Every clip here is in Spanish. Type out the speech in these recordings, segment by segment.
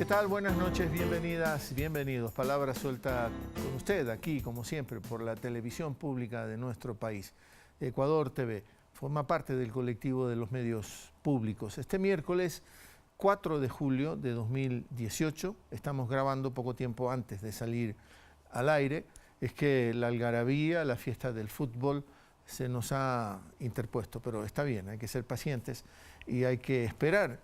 ¿Qué tal? Buenas noches, bienvenidas, bienvenidos. Palabra suelta con usted aquí, como siempre, por la televisión pública de nuestro país. Ecuador TV forma parte del colectivo de los medios públicos. Este miércoles 4 de julio de 2018, estamos grabando poco tiempo antes de salir al aire, es que la algarabía, la fiesta del fútbol, se nos ha interpuesto, pero está bien, hay que ser pacientes y hay que esperar,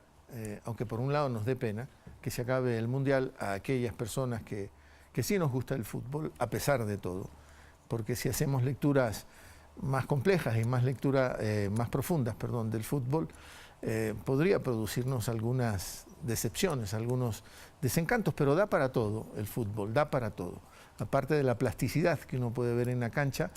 aunque por un lado nos dé pena, que se acabe el Mundial a aquellas personas que sí nos gusta el fútbol, a pesar de todo, porque si hacemos lecturas más complejas y más más profundas, perdón, del fútbol, podría producirnos algunas decepciones, algunos desencantos, pero da para todo el fútbol, da para todo. Aparte de la plasticidad que uno puede ver en la cancha,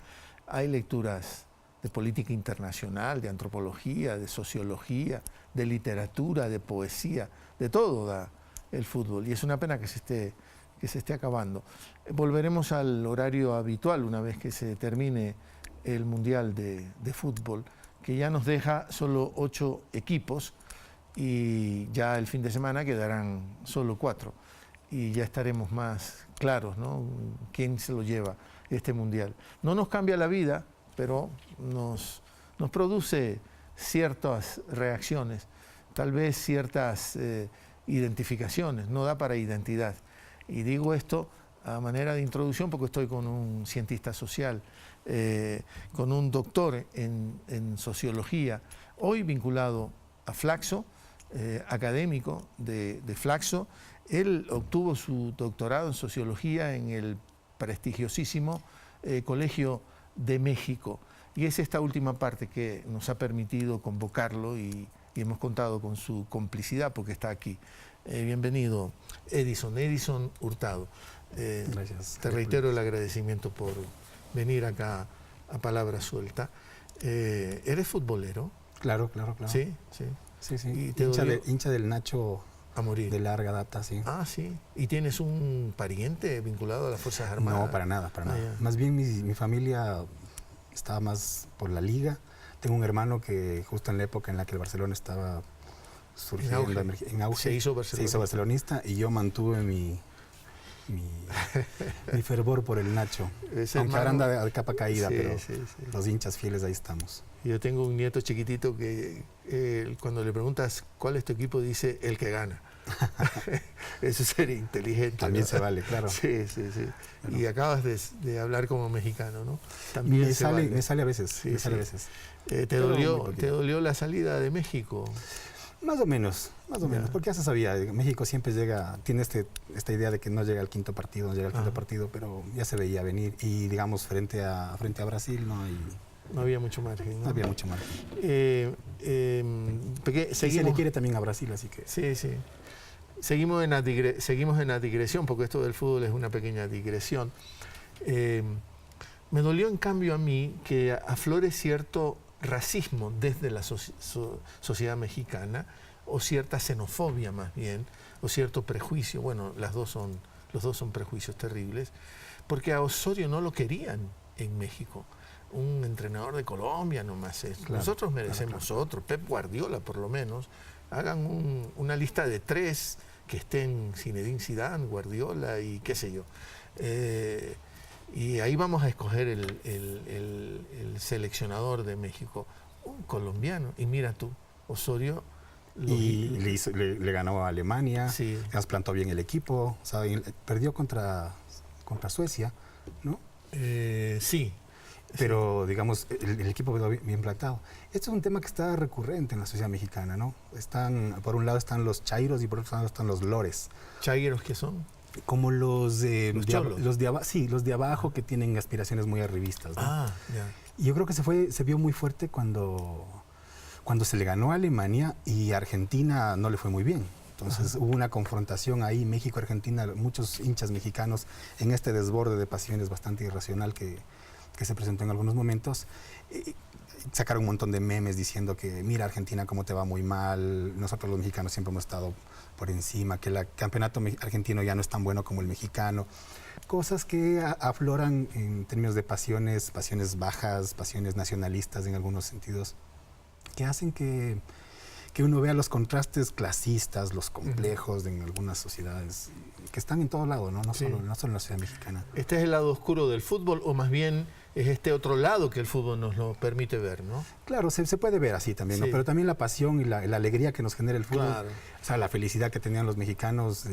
hay lecturas de política internacional, de antropología, de sociología, de literatura, de poesía, de todo da el fútbol. Y es una pena que se esté acabando. Volveremos al horario habitual una vez que se termine el Mundial de Fútbol, que ya nos deja solo 8 equipos y ya el fin de semana quedarán solo 4. Y ya estaremos más claros, ¿no?, quién se lo lleva este Mundial. No nos cambia la vida, pero nos produce ciertas reacciones, tal vez ciertas identificaciones, no da para identidad. Y digo esto a manera de introducción porque estoy con un cientista social, con un doctor en sociología, hoy vinculado a Flaxo, académico de Flaxo. Él obtuvo su doctorado en sociología en el prestigiosísimo Colegio de México. Y es esta última parte que nos ha permitido convocarlo y hemos contado con su complicidad porque está aquí. Bienvenido, Edison Hurtado. Gracias. Te reitero el agradecimiento por venir acá a Palabra Suelta. ¿Eres futbolero? Claro. Sí, sí. Sí. ¿Y hincha del Nacho a morir? De larga data, sí. Ah, sí. ¿Y tienes un pariente vinculado a las Fuerzas Armadas? No, para nada. Ah, Más bien mi familia estaba más por la liga. Tengo un hermano que justo en la época en la que el Barcelona estaba surgiendo en auge, se hizo barcelonista, y yo mantuve mi fervor por el Nacho. Aunque ahora anda de capa caída, sí, pero sí. los hinchas fieles ahí estamos. Yo tengo un nieto chiquitito que cuando le preguntas cuál es tu equipo, dice el que gana. Eso sería inteligente. También, ¿no? Se vale, claro. Sí. Bueno. Y acabas de hablar como mexicano, ¿no? También me sale a veces. Sí. ¿Te dolió la salida de México? Más o menos, porque ya se sabía, México siempre tiene esta idea de que no llega al quinto partido, pero ya se veía venir, y digamos frente a Brasil no había mucho margen. No había mucho margen. Se le quiere también a Brasil, así que... Sí. Seguimos en la digresión, porque esto del fútbol es una pequeña digresión. Me dolió en cambio a mí que aflore cierto racismo desde la sociedad mexicana, o cierta xenofobia más bien, o cierto prejuicio. Bueno, los dos son prejuicios terribles, porque a Osorio no lo querían en México. Un entrenador de Colombia nomás es. Claro, nosotros merecemos otro. Pep Guardiola, por lo menos. Hagan una lista de 3 que estén Zinedine Zidane, Guardiola y qué sé yo. Y ahí vamos a escoger el seleccionador de México, un colombiano. Y mira tú, Osorio... le ganó a Alemania, sí. Trasplantó bien el equipo, ¿sabe? Perdió contra Suecia, ¿no? Sí. Pero, digamos, el equipo quedó bien plantado. Esto es un tema que está recurrente en la sociedad mexicana, ¿no? Por un lado están los chairos y por otro lado están los lores. ¿Chairos qué son? Como los de abajo, Ah. que tienen aspiraciones muy arribistas, ¿no? Ah, ya. Y yo creo que se vio muy fuerte cuando se le ganó a Alemania y a Argentina no le fue muy bien. Entonces hubo una confrontación ahí, México-Argentina, muchos hinchas mexicanos en este desborde de pasiones bastante irracional que se presentó en algunos momentos. Sacaron un montón de memes diciendo que mira Argentina cómo te va muy mal, nosotros los mexicanos siempre hemos estado por encima, que el campeonato argentino ya no es tan bueno como el mexicano. Cosas que afloran en términos de pasiones bajas, pasiones nacionalistas en algunos sentidos, que hacen que que uno vea los contrastes clasistas, los complejos en algunas sociedades que están en todo lado, ¿no? No solo en la sociedad mexicana. ¿Este es el lado oscuro del fútbol o más bien es este otro lado que el fútbol nos lo permite ver, ¿no? Claro, se puede ver así también, ¿no? Pero también la pasión y la alegría que nos genera el fútbol, o sea, la felicidad que tenían los mexicanos,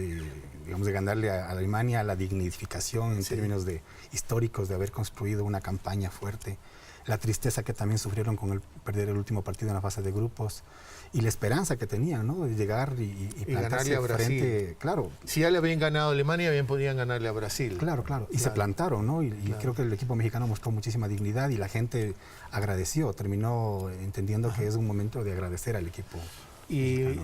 digamos, de ganarle a Alemania, la dignificación en términos históricos de haber construido una campaña fuerte, la tristeza que también sufrieron con perder el último partido en la fase de grupos y la esperanza que tenían, ¿no? De llegar y plantarse ganarle a Brasil. Frente, claro. Si ya le habían ganado a Alemania, bien podían ganarle a Brasil. Claro. Y se plantaron, ¿no? Y creo que el equipo mexicano mostró muchísima dignidad y la gente agradeció, terminó entendiendo que es un momento de agradecer al equipo. Y mexicano,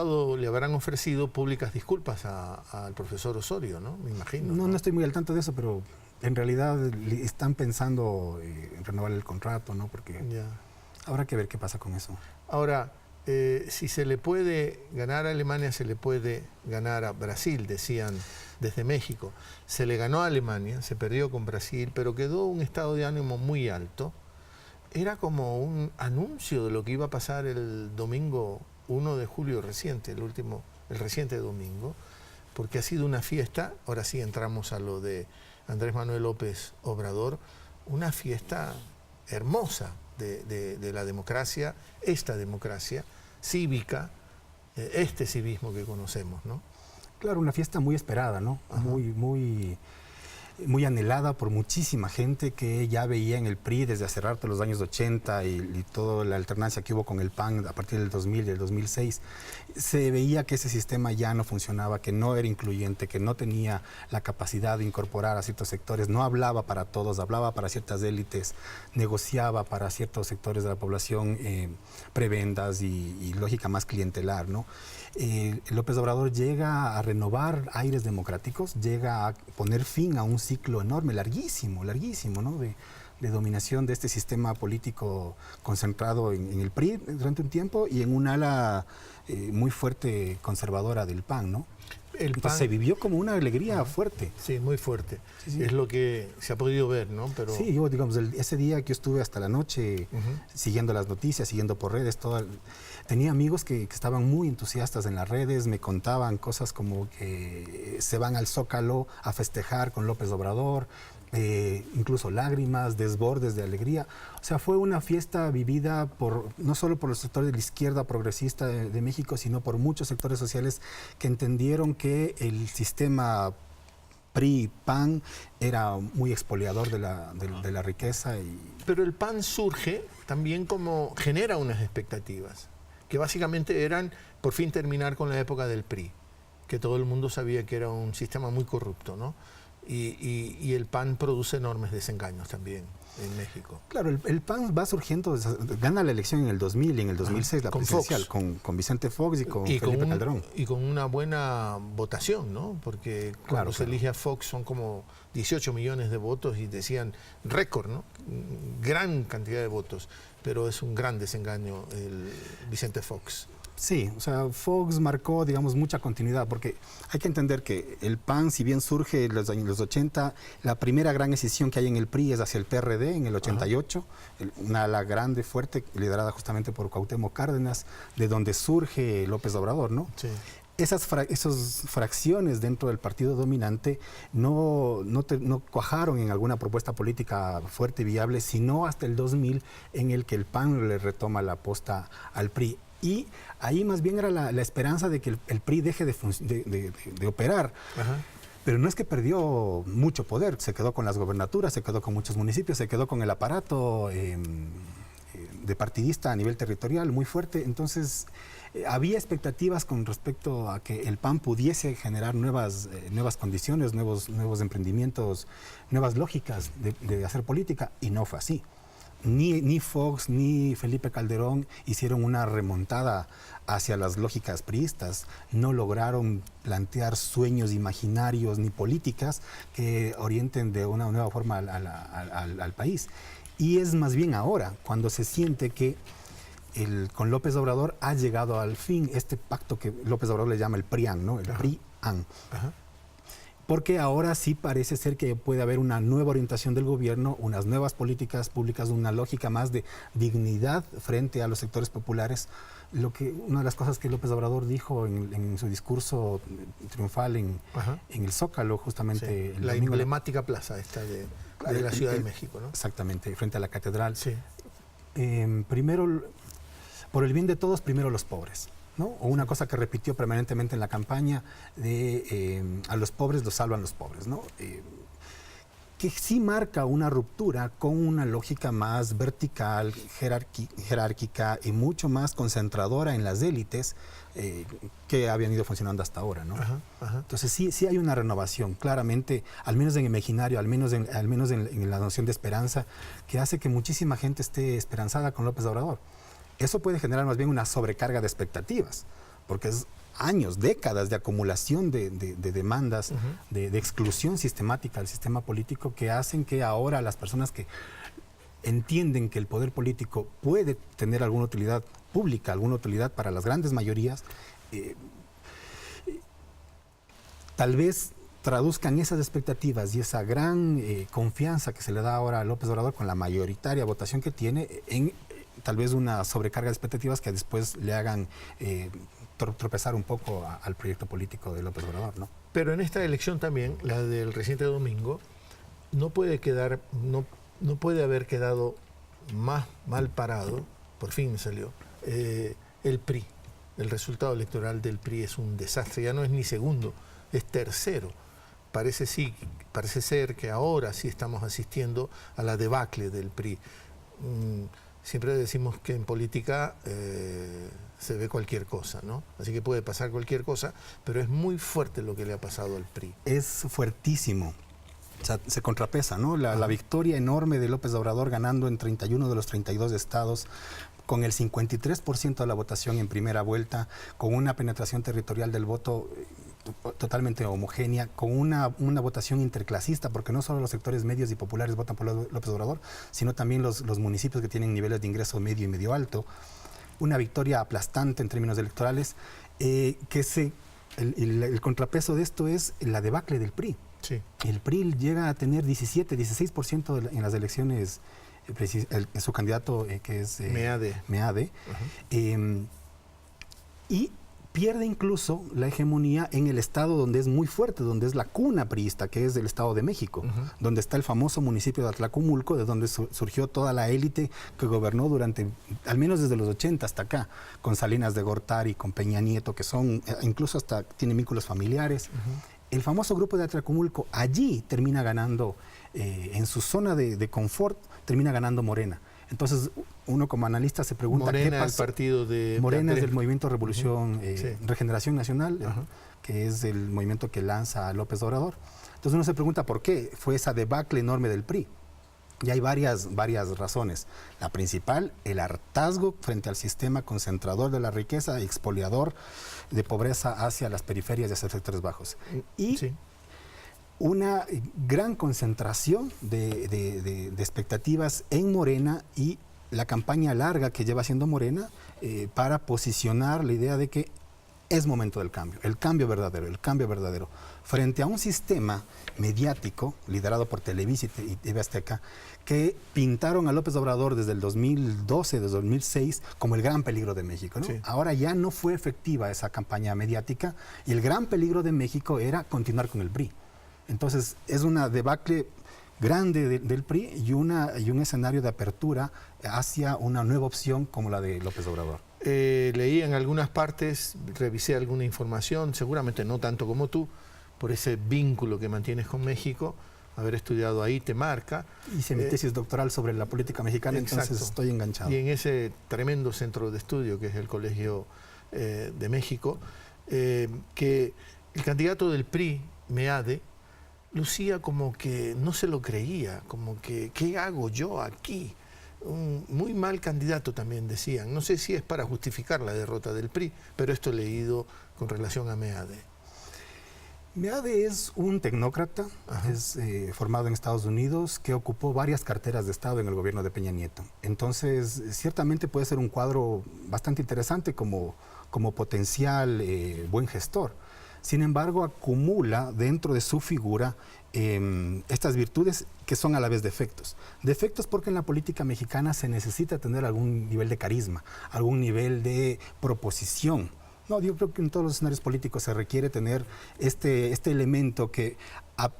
¿no? le habrán ofrecido públicas disculpas al profesor Osorio, ¿no? Me imagino. No estoy muy al tanto de eso, pero en realidad están pensando en renovar el contrato, ¿no? Porque habrá que ver qué pasa con eso. Ahora, si se le puede ganar a Alemania, se le puede ganar a Brasil, decían desde México. Se le ganó a Alemania, se perdió con Brasil, pero quedó un estado de ánimo muy alto. Era como un anuncio de lo que iba a pasar el domingo 1 de julio reciente, el reciente domingo, porque ha sido una fiesta. Ahora sí entramos a lo de Andrés Manuel López Obrador, una fiesta hermosa de la democracia, esta democracia cívica, este civismo que conocemos, ¿no? Claro, una fiesta muy esperada, ¿no? Muy anhelada por muchísima gente que ya veía en el PRI desde hace rato, los años 80 y toda la alternancia que hubo con el PAN a partir del 2000 y del 2006. Se veía que ese sistema ya no funcionaba, que no era incluyente, que no tenía la capacidad de incorporar a ciertos sectores, no hablaba para todos, hablaba para ciertas élites, negociaba para ciertos sectores de la población prebendas y lógica más clientelar, ¿no? López Obrador llega a renovar aires democráticos, llega a poner fin a un ciclo enorme, larguísimo, ¿no? De dominación de este sistema político concentrado en el PRI durante un tiempo y en un ala muy fuerte conservadora del PAN, ¿no? Entonces se vivió como una alegría fuerte. Sí, muy fuerte. Sí. Es lo que se ha podido ver, ¿no? Pero... Sí, yo, digamos, ese día que yo estuve hasta la noche siguiendo las noticias, siguiendo por redes, tenía amigos que estaban muy entusiastas en las redes, me contaban cosas como que se van al Zócalo a festejar con López Obrador, incluso lágrimas, desbordes de alegría. O sea, fue una fiesta vivida no solo por los sectores de la izquierda progresista de México, sino por muchos sectores sociales que entendieron que el sistema PRI-PAN era muy expoliador de la riqueza. Pero el PAN surge también como genera unas expectativas, que básicamente eran por fin terminar con la época del PRI, que todo el mundo sabía que era un sistema muy corrupto, ¿no? Y el PAN produce enormes desengaños también en México. Claro, el PAN va surgiendo, gana la elección en el 2000 y en el 2006 la presidencial, con Vicente Fox y con Felipe Calderón. Y con una buena votación, ¿no? Porque cuando se elige a Fox son como 18 millones de votos y decían récord, ¿no? Gran cantidad de votos, pero es un gran desengaño el Vicente Fox. Sí, o sea, Fox marcó, digamos, mucha continuidad, porque hay que entender que el PAN, si bien surge en los años 80, la primera gran escisión que hay en el PRI es hacia el PRD en el 88, una ala grande, fuerte, liderada justamente por Cuauhtémoc Cárdenas, de donde surge López Obrador, ¿no? Sí. Esas fracciones dentro del partido dominante no cuajaron en alguna propuesta política fuerte y viable, sino hasta el 2000, en el que el PAN le retoma la posta al PRI. Y ahí más bien era la esperanza de que el PRI deje de operar. Pero no es que perdió mucho poder, se quedó con las gobernaturas, se quedó con muchos municipios, se quedó con el aparato de partidista a nivel territorial muy fuerte. Entonces había expectativas con respecto a que el PAN pudiese generar nuevas condiciones, nuevos emprendimientos, nuevas lógicas de hacer política, y no fue así. Ni Fox ni Felipe Calderón hicieron una remontada hacia las lógicas priistas, no lograron plantear sueños imaginarios ni políticas que orienten de una nueva forma al país. Y es más bien ahora cuando se siente que con López Obrador ha llegado al fin este pacto que López Obrador le llama el PRIAN, ¿no? El PRI-AN. porque ahora sí parece ser que puede haber una nueva orientación del gobierno, unas nuevas políticas públicas, una lógica más de dignidad frente a los sectores populares. Una de las cosas que López Obrador dijo en su discurso triunfal en el Zócalo, justamente. Sí, la emblemática plaza esta de la Ciudad de México, ¿no? Exactamente, frente a la catedral. Sí. Primero, por el bien de todos, primero los pobres, ¿no? O una cosa que repitió permanentemente en la campaña de a los pobres los salvan los pobres, ¿no? Que sí marca una ruptura con una lógica más vertical, jerárquica y mucho más concentradora en las élites que habían ido funcionando hasta ahora, ¿no? Entonces sí hay una renovación, claramente, al menos en el imaginario, al menos en la noción de esperanza, que hace que muchísima gente esté esperanzada con López Obrador. Eso puede generar más bien una sobrecarga de expectativas, porque es años, décadas de acumulación de demandas, de exclusión sistemática del sistema político, que hacen que ahora las personas que entienden que el poder político puede tener alguna utilidad pública, alguna utilidad para las grandes mayorías, tal vez traduzcan esas expectativas y esa gran confianza que se le da ahora a López Obrador con la mayoritaria votación que tiene en tal vez una sobrecarga de expectativas que después le hagan tropezar un poco al proyecto político de López Obrador, ¿no? Pero en esta elección también, la del reciente domingo, no puede haber quedado más mal parado, por fin salió, el PRI. El resultado electoral del PRI es un desastre, ya no es ni segundo, es tercero. Parece ser que ahora sí estamos asistiendo a la debacle del PRI. Siempre decimos que en política se ve cualquier cosa, ¿no? Así que puede pasar cualquier cosa, pero es muy fuerte lo que le ha pasado al PRI. Es fuertísimo. O sea, se contrapesa, ¿no? La victoria enorme de López Obrador ganando en 31 de los 32 estados, con el 53% de la votación en primera vuelta, con una penetración territorial del voto totalmente homogénea, con una votación interclasista, porque no solo los sectores medios y populares votan por López Obrador, sino también los municipios que tienen niveles de ingreso medio y medio alto. Una victoria aplastante en términos electorales, el contrapeso de esto es la debacle del PRI. Sí. El PRI llega a tener 16% en las elecciones, su candidato que es Meade, y pierde incluso la hegemonía en el estado donde es muy fuerte, donde es la cuna priista, que es el Estado de México, donde está el famoso municipio de Atlacomulco, de donde surgió toda la élite que gobernó durante, al menos desde los 80 hasta acá, con Salinas de Gortari, con Peña Nieto, que son, incluso hasta tienen vínculos familiares. El famoso grupo de Atlacomulco, allí termina ganando, en su zona de confort, termina ganando Morena. Entonces, uno como analista se pregunta Morena, qué pasa. El partido de Morena es del Movimiento Revolución, sí. Regeneración Nacional, que es el movimiento que lanza a López Obrador. Entonces uno se pregunta por qué fue esa debacle enorme del PRI. Y hay varias razones. La principal, el hartazgo frente al sistema concentrador de la riqueza, expoliador de pobreza hacia las periferias y hacia sectores bajos. Y una gran concentración de expectativas en Morena y la campaña larga que lleva haciendo Morena para posicionar la idea de que es momento del cambio, el cambio verdadero, frente a un sistema mediático liderado por Televisa y TV Azteca que pintaron a López Obrador desde el 2012, desde 2006 como el gran peligro de México, ¿no? Sí. Ahora ya no fue efectiva esa campaña mediática y el gran peligro de México era continuar con el PRI. Entonces es una debacle grande del PRI y un escenario de apertura hacia una nueva opción como la de López Obrador. Leí en algunas partes, revisé alguna información, seguramente no tanto como tú, por ese vínculo que mantienes con México, haber estudiado ahí te marca. Hice mi tesis doctoral sobre la política mexicana, exacto. Entonces estoy enganchado. Y en ese tremendo centro de estudio que es el Colegio de México, que el candidato del PRI, Meade, lucía como que no se lo creía, como que ¿qué hago yo aquí? Un muy mal candidato también decían. No sé si es para justificar la derrota del PRI, pero esto he leído con relación a Meade. Meade es un tecnócrata, es formado en Estados Unidos, que ocupó varias carteras de Estado en el gobierno de Peña Nieto. Entonces, ciertamente puede ser un cuadro bastante interesante como potencial buen gestor. Sin embargo, acumula dentro de su figura estas virtudes que son a la vez defectos. Defectos porque en la política mexicana se necesita tener algún nivel de carisma, algún nivel de proposición. No, yo creo que en todos los escenarios políticos se requiere tener este elemento que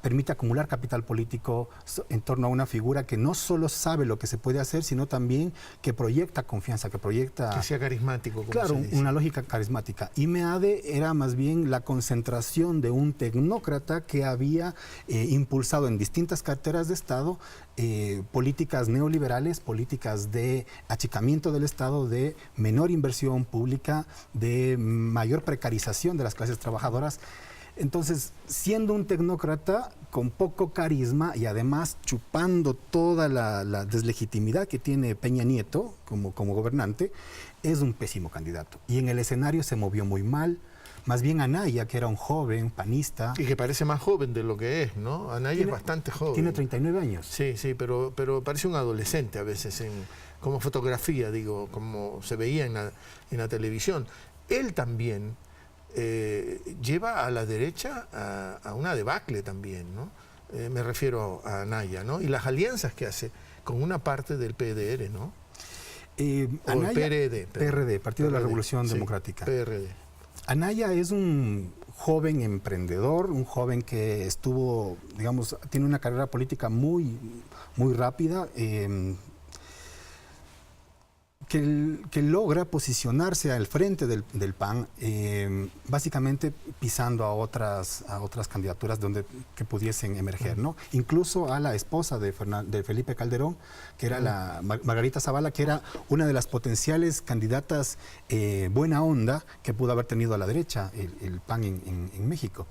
permite acumular capital político en torno a una figura que no solo sabe lo que se puede hacer, sino también que proyecta confianza, que proyecta... Que sea carismático, como claro, se dice. Una lógica carismática. Y Meade era más bien la concentración de un tecnócrata que había impulsado en distintas carteras de Estado políticas neoliberales, políticas de achicamiento del Estado, de menor inversión pública, de mayor precarización de las clases trabajadoras. Entonces, siendo un tecnócrata con poco carisma y además chupando toda la deslegitimidad que tiene Peña Nieto como gobernante, es un pésimo candidato. Y en el escenario se movió muy mal. Más bien Anaya, que era un joven panista. Y que parece más joven de lo que es, ¿no? Anaya es bastante joven. Tiene 39 años. Sí, sí, pero parece un adolescente a veces, como fotografía, digo, como se veía en la televisión. Él también lleva a la derecha a una debacle también, ¿no? Me refiero a Anaya, ¿no? Y las alianzas que hace con una parte del PDR, ¿no? Anaya, PRD, Partido de la Revolución Democrática. PRD. Anaya es un joven emprendedor, un joven que estuvo, digamos, tiene una carrera política muy rápida, que logra posicionarse al frente del PAN, básicamente pisando a otras candidaturas que pudiesen emerger, ¿no? Incluso a la esposa de Felipe Calderón, que era la Margarita Zavala, que era una de las potenciales candidatas buena onda que pudo haber tenido a la derecha el PAN en México.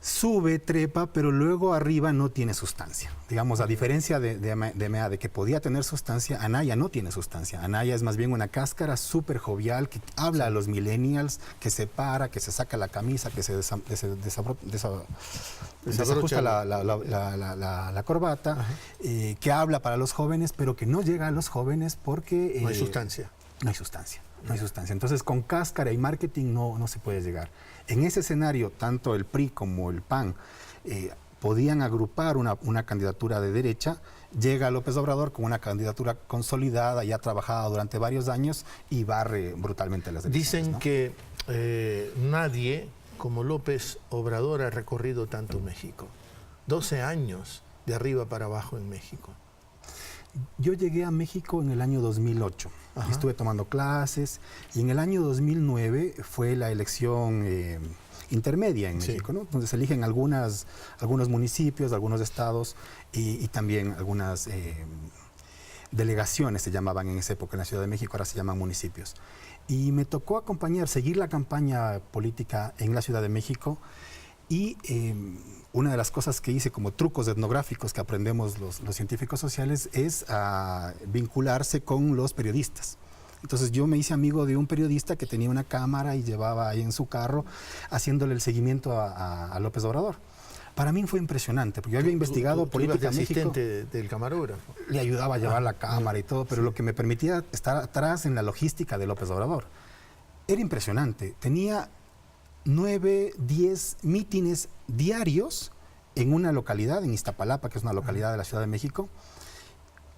Sube, trepa, pero luego arriba no tiene sustancia. Digamos, a diferencia de Meade, que podía tener sustancia, Anaya no tiene sustancia. Anaya es más bien una cáscara súper jovial, que habla a los millennials, que se para, que se saca la camisa, que se desajusta la corbata, que habla para los jóvenes, pero que no llega a los jóvenes porque... no hay sustancia. No hay sustancia. No hay sustancia. Entonces, con cáscara y marketing no se puede llegar. En ese escenario, tanto el PRI como el PAN podían agrupar una candidatura de derecha. Llega López Obrador con una candidatura consolidada, ya trabajada durante varios años y barre brutalmente las elecciones. Dicen, ¿no? que nadie como López Obrador ha recorrido tanto México. 12 años de arriba para abajo en México. Yo llegué a México en el año 2008. Ajá. Estuve tomando clases y en el año 2009 fue la elección intermedia en México, ¿no? Donde se eligen algunos municipios, algunos estados y también algunas delegaciones se llamaban en esa época en la Ciudad de México, ahora se llaman municipios. Y me tocó seguir la campaña política en la Ciudad de México y una de las cosas que hice como trucos etnográficos que aprendemos los científicos sociales es vincularse con los periodistas. Entonces yo me hice amigo de un periodista que tenía una cámara y llevaba ahí en su carro haciéndole el seguimiento a López Obrador. Para mí fue impresionante, porque yo había investigado política en México. Asistente del camarógrafo. Le ayudaba a llevar la cámara y todo, pero lo que me permitía estar atrás en la logística de López Obrador. Era impresionante. Tenía 9, 10 mítines diarios en una localidad, en Iztapalapa, que es una localidad de la Ciudad de México,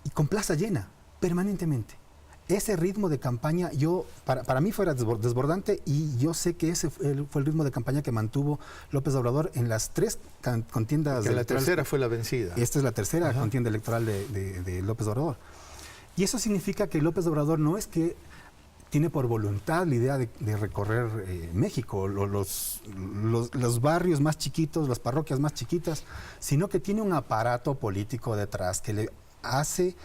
y con plaza llena, permanentemente. Ese ritmo de campaña, para mí fue desbordante y yo sé que ese fue el ritmo de campaña que mantuvo López Obrador en las 3 contiendas electorales. La tercera fue la vencida. Esta es la tercera contienda electoral de López Obrador. Y eso significa que López Obrador no es que tiene por voluntad la idea de recorrer México, los barrios más chiquitos, las parroquias más chiquitas, sino que tiene un aparato político detrás que le hace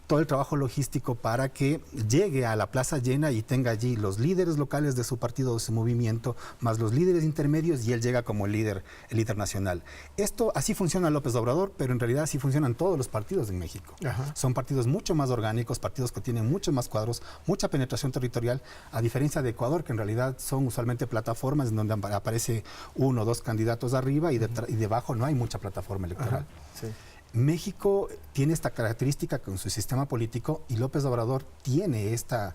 todo el trabajo logístico para que llegue a la plaza llena y tenga allí los líderes locales de su partido, de su movimiento, más los líderes intermedios, y él llega como el líder nacional. Así funciona López Obrador, pero en realidad así funcionan todos los partidos en México. Ajá. Son partidos mucho más orgánicos, partidos que tienen muchos más cuadros, mucha penetración territorial, a diferencia de Ecuador, que en realidad son usualmente plataformas en donde aparece 1 o 2 candidatos arriba y debajo no hay mucha plataforma electoral. Ajá, sí. México tiene esta característica con su sistema político y López Obrador tiene esta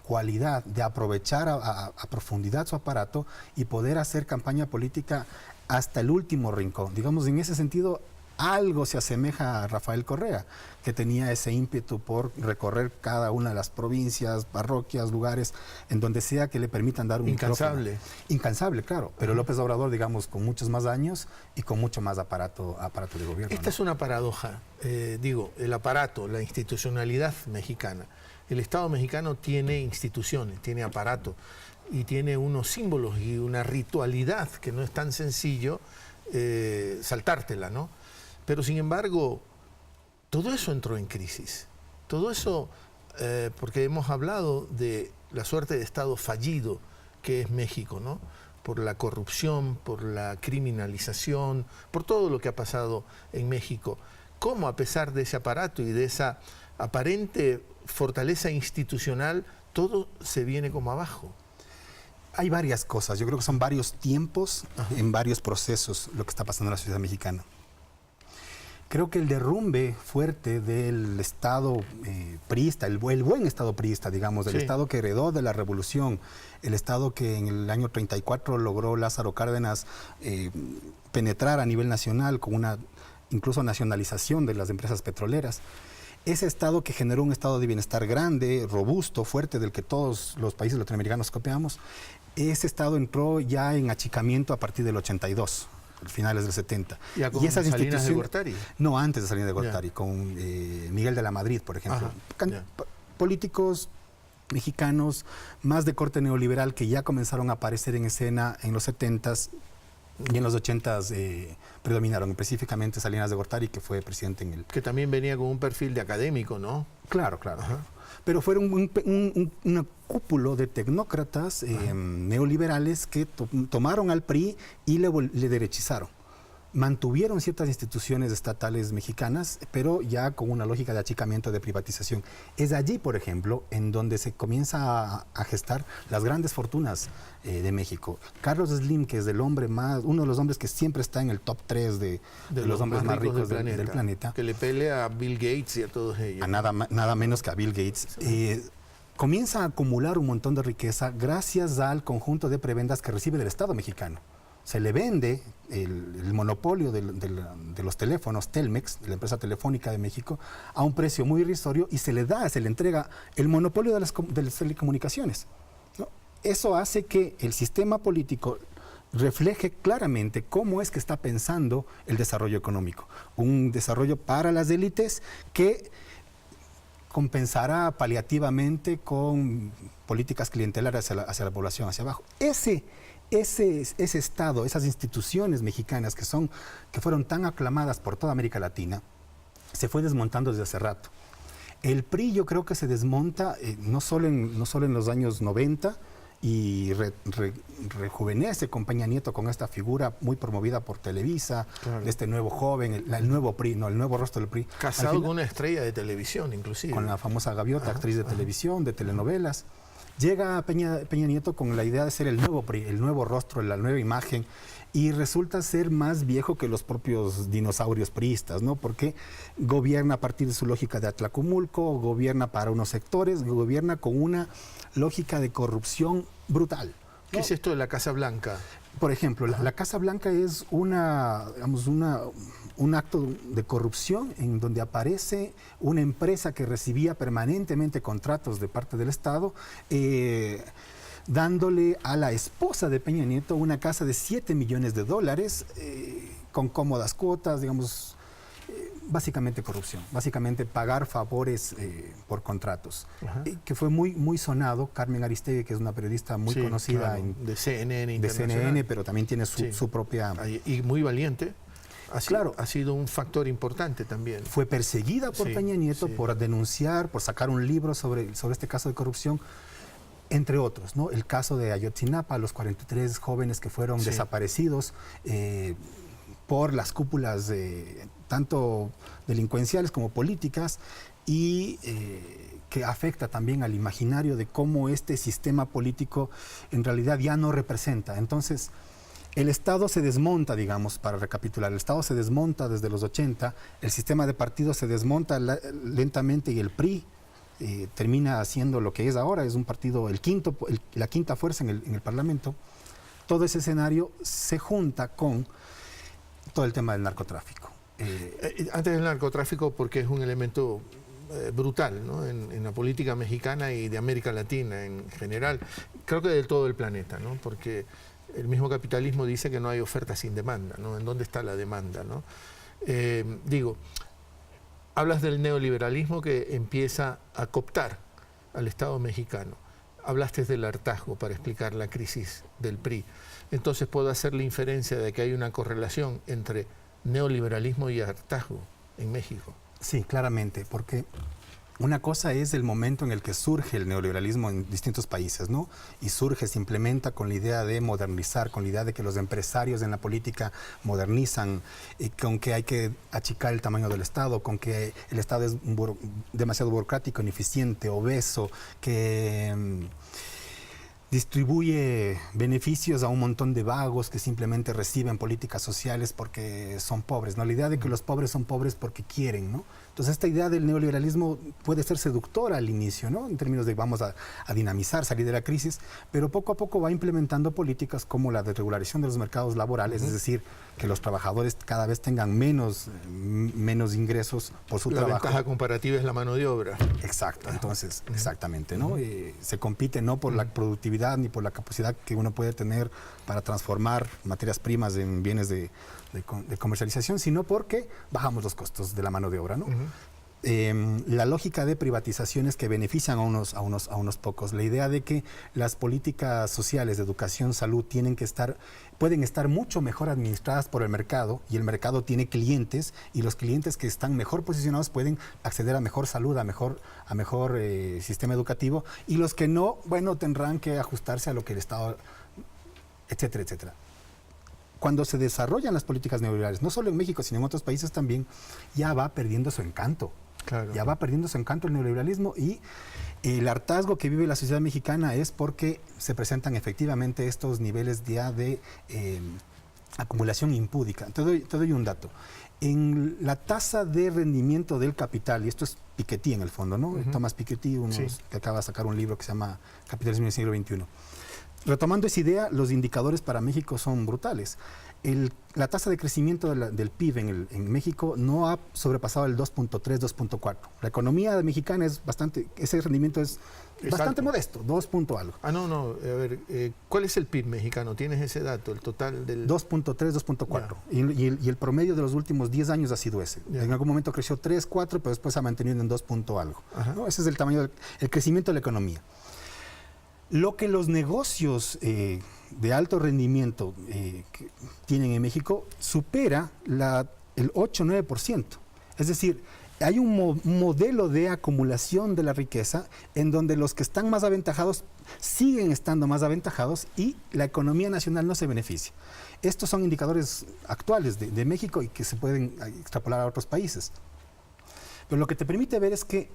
cualidad de aprovechar a profundidad su aparato y poder hacer campaña política hasta el último rincón. Digamos, en ese sentido, algo se asemeja a Rafael Correa, que tenía ese ímpetu por recorrer cada una de las provincias, parroquias, lugares, en donde sea que le permitan dar un incansable. micrófono. Incansable, claro. Pero López Obrador, digamos, con muchos más años y con mucho más aparato de gobierno. Esta es una paradoja. El aparato, la institucionalidad mexicana. El Estado mexicano tiene instituciones, tiene aparato y tiene unos símbolos y una ritualidad que no es tan sencillo saltártela, ¿no? Pero sin embargo, todo eso entró en crisis. Todo eso, porque hemos hablado de la suerte de Estado fallido que es México, ¿no? Por la corrupción, por la criminalización, por todo lo que ha pasado en México. ¿Cómo, a pesar de ese aparato y de esa aparente fortaleza institucional, todo se viene como abajo? Hay varias cosas. Yo creo que son varios tiempos, en varios procesos, lo que está pasando en la sociedad mexicana. Creo que el derrumbe fuerte del Estado priista, el buen Estado priista, digamos, del Estado que heredó de la Revolución, el Estado que en el año 34 logró Lázaro Cárdenas penetrar a nivel nacional con una incluso nacionalización de las empresas petroleras. Ese Estado que generó un estado de bienestar grande, robusto, fuerte, del que todos los países latinoamericanos copiamos, ese Estado entró ya en achicamiento a partir del 82. Finales del 70. ¿Ya con Salinas de Gortari? No, antes de Salinas de Gortari, con Miguel de la Madrid, por ejemplo. Políticos mexicanos más de corte neoliberal que ya comenzaron a aparecer en escena en los 70s y en los 80s predominaron, específicamente Salinas de Gortari, que fue presidente en el... Que también venía con un perfil de académico, ¿no? Claro, claro. Pero fueron un cúpulo de tecnócratas neoliberales que tomaron al PRI y le derechizaron. Mantuvieron ciertas instituciones estatales mexicanas, pero ya con una lógica de achicamiento, de privatización. Es allí, por ejemplo, en donde se comienza a gestar las grandes fortunas de México. Carlos Slim, que es uno de los hombres que siempre está en el top 3 de los hombres más ricos del planeta. Que le pelea a Bill Gates y a todos ellos. A nada menos que a Bill Gates. Comienza a acumular un montón de riqueza gracias al conjunto de prebendas que recibe del Estado mexicano. Se le vende el monopolio de los teléfonos, Telmex, de la empresa telefónica de México, a un precio muy irrisorio y se le entrega el monopolio de las telecomunicaciones, ¿no? Eso hace que el sistema político refleje claramente cómo es que está pensando el desarrollo económico. Un desarrollo para las élites que compensará paliativamente con políticas clientelares hacia la población, hacia abajo. Ese Estado, esas instituciones mexicanas que fueron tan aclamadas por toda América Latina, se fue desmontando desde hace rato. El PRI yo creo que se desmonta no solo en los años 90 y rejuvenece con Peña Nieto, con esta figura muy promovida por Televisa, claro, de este nuevo joven, el nuevo PRI, no, el nuevo rostro del PRI. Casado con una estrella de televisión, inclusive. Con la famosa Gaviota, actriz de televisión, de telenovelas. Llega Peña Nieto con la idea de ser el nuevo PRI, el nuevo rostro, la nueva imagen, y resulta ser más viejo que los propios dinosaurios priistas, ¿no? Porque gobierna a partir de su lógica de Atlacomulco, gobierna para unos sectores, gobierna con una lógica de corrupción brutal, ¿no? ¿Qué es esto de la Casa Blanca? Por ejemplo, la Casa Blanca es un acto de corrupción en donde aparece una empresa que recibía permanentemente contratos de parte del Estado, dándole a la esposa de Peña Nieto una casa de $7 millones, con cómodas cuotas, digamos, básicamente corrupción, básicamente pagar favores por contratos, que fue muy sonado. Carmen Aristegui, que es una periodista muy conocida, claro, de CNN Internacional, pero también tiene su propia... Y muy valiente. Claro, ha sido un factor importante también. Fue perseguida por Peña Nieto por denunciar, por sacar un libro sobre este caso de corrupción, entre otros, ¿no? El caso de Ayotzinapa, los 43 jóvenes que fueron desaparecidos por las cúpulas tanto delincuenciales como políticas, y que afecta también al imaginario de cómo este sistema político en realidad ya no representa. Entonces, el Estado se desmonta, digamos, para recapitular, el Estado se desmonta desde los 80, el sistema de partidos se desmonta lentamente y el PRI termina haciendo lo que es ahora, es un partido, la quinta fuerza en el Parlamento. Todo ese escenario se junta con todo el tema del narcotráfico. Antes del narcotráfico, porque es un elemento brutal, ¿no? En la política mexicana y de América Latina en general, creo que de todo el planeta, ¿no? Porque el mismo capitalismo dice que no hay oferta sin demanda, ¿no? ¿En dónde está la demanda, ¿no? Hablas del neoliberalismo que empieza a cooptar al Estado mexicano. Hablaste del hartazgo para explicar la crisis del PRI. Entonces puedo hacer la inferencia de que hay una correlación entre neoliberalismo y hartazgo en México. Sí, claramente, porque una cosa es el momento en el que surge el neoliberalismo en distintos países, ¿no? Y surge, se implementa con la idea de modernizar, con la idea de que los empresarios en la política modernizan, con que hay que achicar el tamaño del Estado, con que el Estado es demasiado burocrático, ineficiente, obeso, que distribuye beneficios a un montón de vagos que simplemente reciben políticas sociales porque son pobres, ¿no? La idea de que los pobres son pobres porque quieren, ¿no? Entonces esta idea del neoliberalismo puede ser seductora al inicio, ¿no? En términos de vamos a dinamizar, salir de la crisis, pero poco a poco va implementando políticas como la de regularización de los mercados laborales, es decir, que los trabajadores cada vez tengan menos ingresos por su trabajo. La ventaja comparativa es la mano de obra. Exacto, entonces, exactamente, ¿no? Se compite no por la productividad ni por la capacidad que uno puede tener para transformar materias primas en bienes de comercialización, sino porque bajamos los costos de la mano de obra, ¿no? La lógica de privatizaciones que benefician a unos pocos, la idea de que las políticas sociales de educación, salud pueden estar mucho mejor administradas por el mercado, y el mercado tiene clientes, y los clientes que están mejor posicionados pueden acceder a mejor salud, a mejor sistema educativo, y los que no, bueno, tendrán que ajustarse a lo que el Estado, etcétera, etcétera. Cuando se desarrollan las políticas neoliberales, no solo en México, sino en otros países también, ya va perdiendo su encanto. Claro. Ya va perdiendo su encanto el neoliberalismo, y el hartazgo que vive la sociedad mexicana es porque se presentan efectivamente estos niveles ya de acumulación impúdica. Te doy un dato. En la tasa de rendimiento del capital, y esto es Piketty en el fondo, ¿no? Thomas Piketty, que acaba de sacar un libro que se llama Capitalismo en el siglo XXI. Retomando esa idea, los indicadores para México son brutales. La tasa de crecimiento del PIB en México no ha sobrepasado el 2.3, 2.4. La economía mexicana ese rendimiento es bastante modesto, 2 punto algo. No, a ver, ¿cuál es el PIB mexicano? ¿Tienes ese dato, el total del...? 2.3, 2.4. Y el promedio de los últimos 10 años ha sido ese. En algún momento creció 3, 4, pero después ha mantenido en 2 punto algo, ¿no? Ese es el tamaño, el crecimiento de la economía. Lo que los negocios de alto rendimiento que tienen en México supera el 8-9%. Es decir, hay un modelo de acumulación de la riqueza en donde los que están más aventajados siguen estando más aventajados y la economía nacional no se beneficia. Estos son indicadores actuales de México y que se pueden extrapolar a otros países. Pero lo que te permite ver es que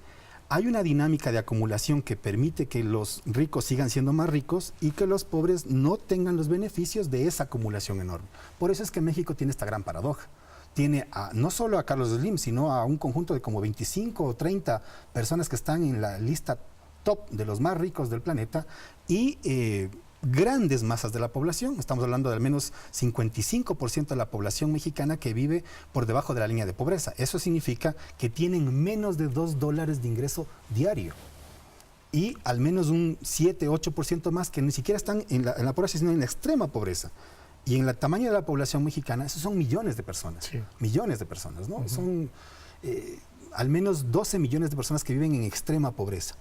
hay una dinámica de acumulación que permite que los ricos sigan siendo más ricos y que los pobres no tengan los beneficios de esa acumulación enorme. Por eso es que México tiene esta gran paradoja. Tiene no solo a Carlos Slim, sino a un conjunto de como 25 o 30 personas que están en la lista top de los más ricos del planeta y grandes masas de la población. Estamos hablando de al menos 55% de la población mexicana que vive por debajo de la línea de pobreza. Eso significa que tienen menos de $2 de ingreso diario. Y al menos un 7-8% más que ni siquiera están en la pobreza, sino en la extrema pobreza. Y en el tamaño de la población mexicana, esos son millones de personas. Sí. Millones de personas, ¿no? Son al menos 12 millones de personas que viven en extrema pobreza.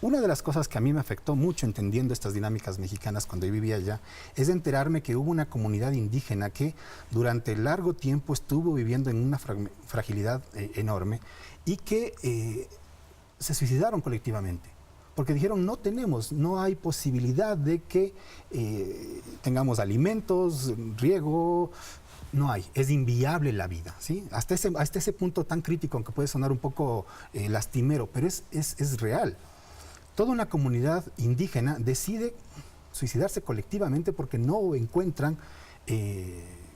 Una de las cosas que a mí me afectó mucho entendiendo estas dinámicas mexicanas cuando yo vivía allá es enterarme que hubo una comunidad indígena que durante largo tiempo estuvo viviendo en una fragilidad enorme y que se suicidaron colectivamente. Porque dijeron, no hay posibilidad de que tengamos alimentos, riego, no hay, es inviable la vida, ¿sí? Hasta ese punto tan crítico, aunque puede sonar un poco lastimero, pero es real. Toda una comunidad indígena decide suicidarse colectivamente porque no encuentran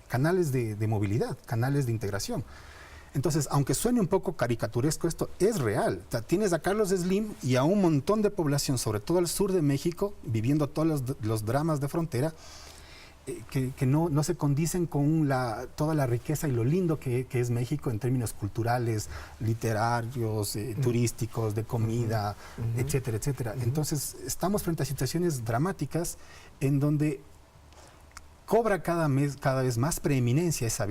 canales de movilidad, canales de integración. Entonces, aunque suene un poco caricaturesco esto, es real. O sea, tienes a Carlos Slim y a un montón de población, sobre todo al sur de México, viviendo todos los dramas de frontera, que no se condicen con toda la riqueza y lo lindo que es México en términos culturales, literarios, turísticos, de comida, etcétera, etcétera. Entonces, estamos frente a situaciones dramáticas en donde cobra cada vez más preeminencia esa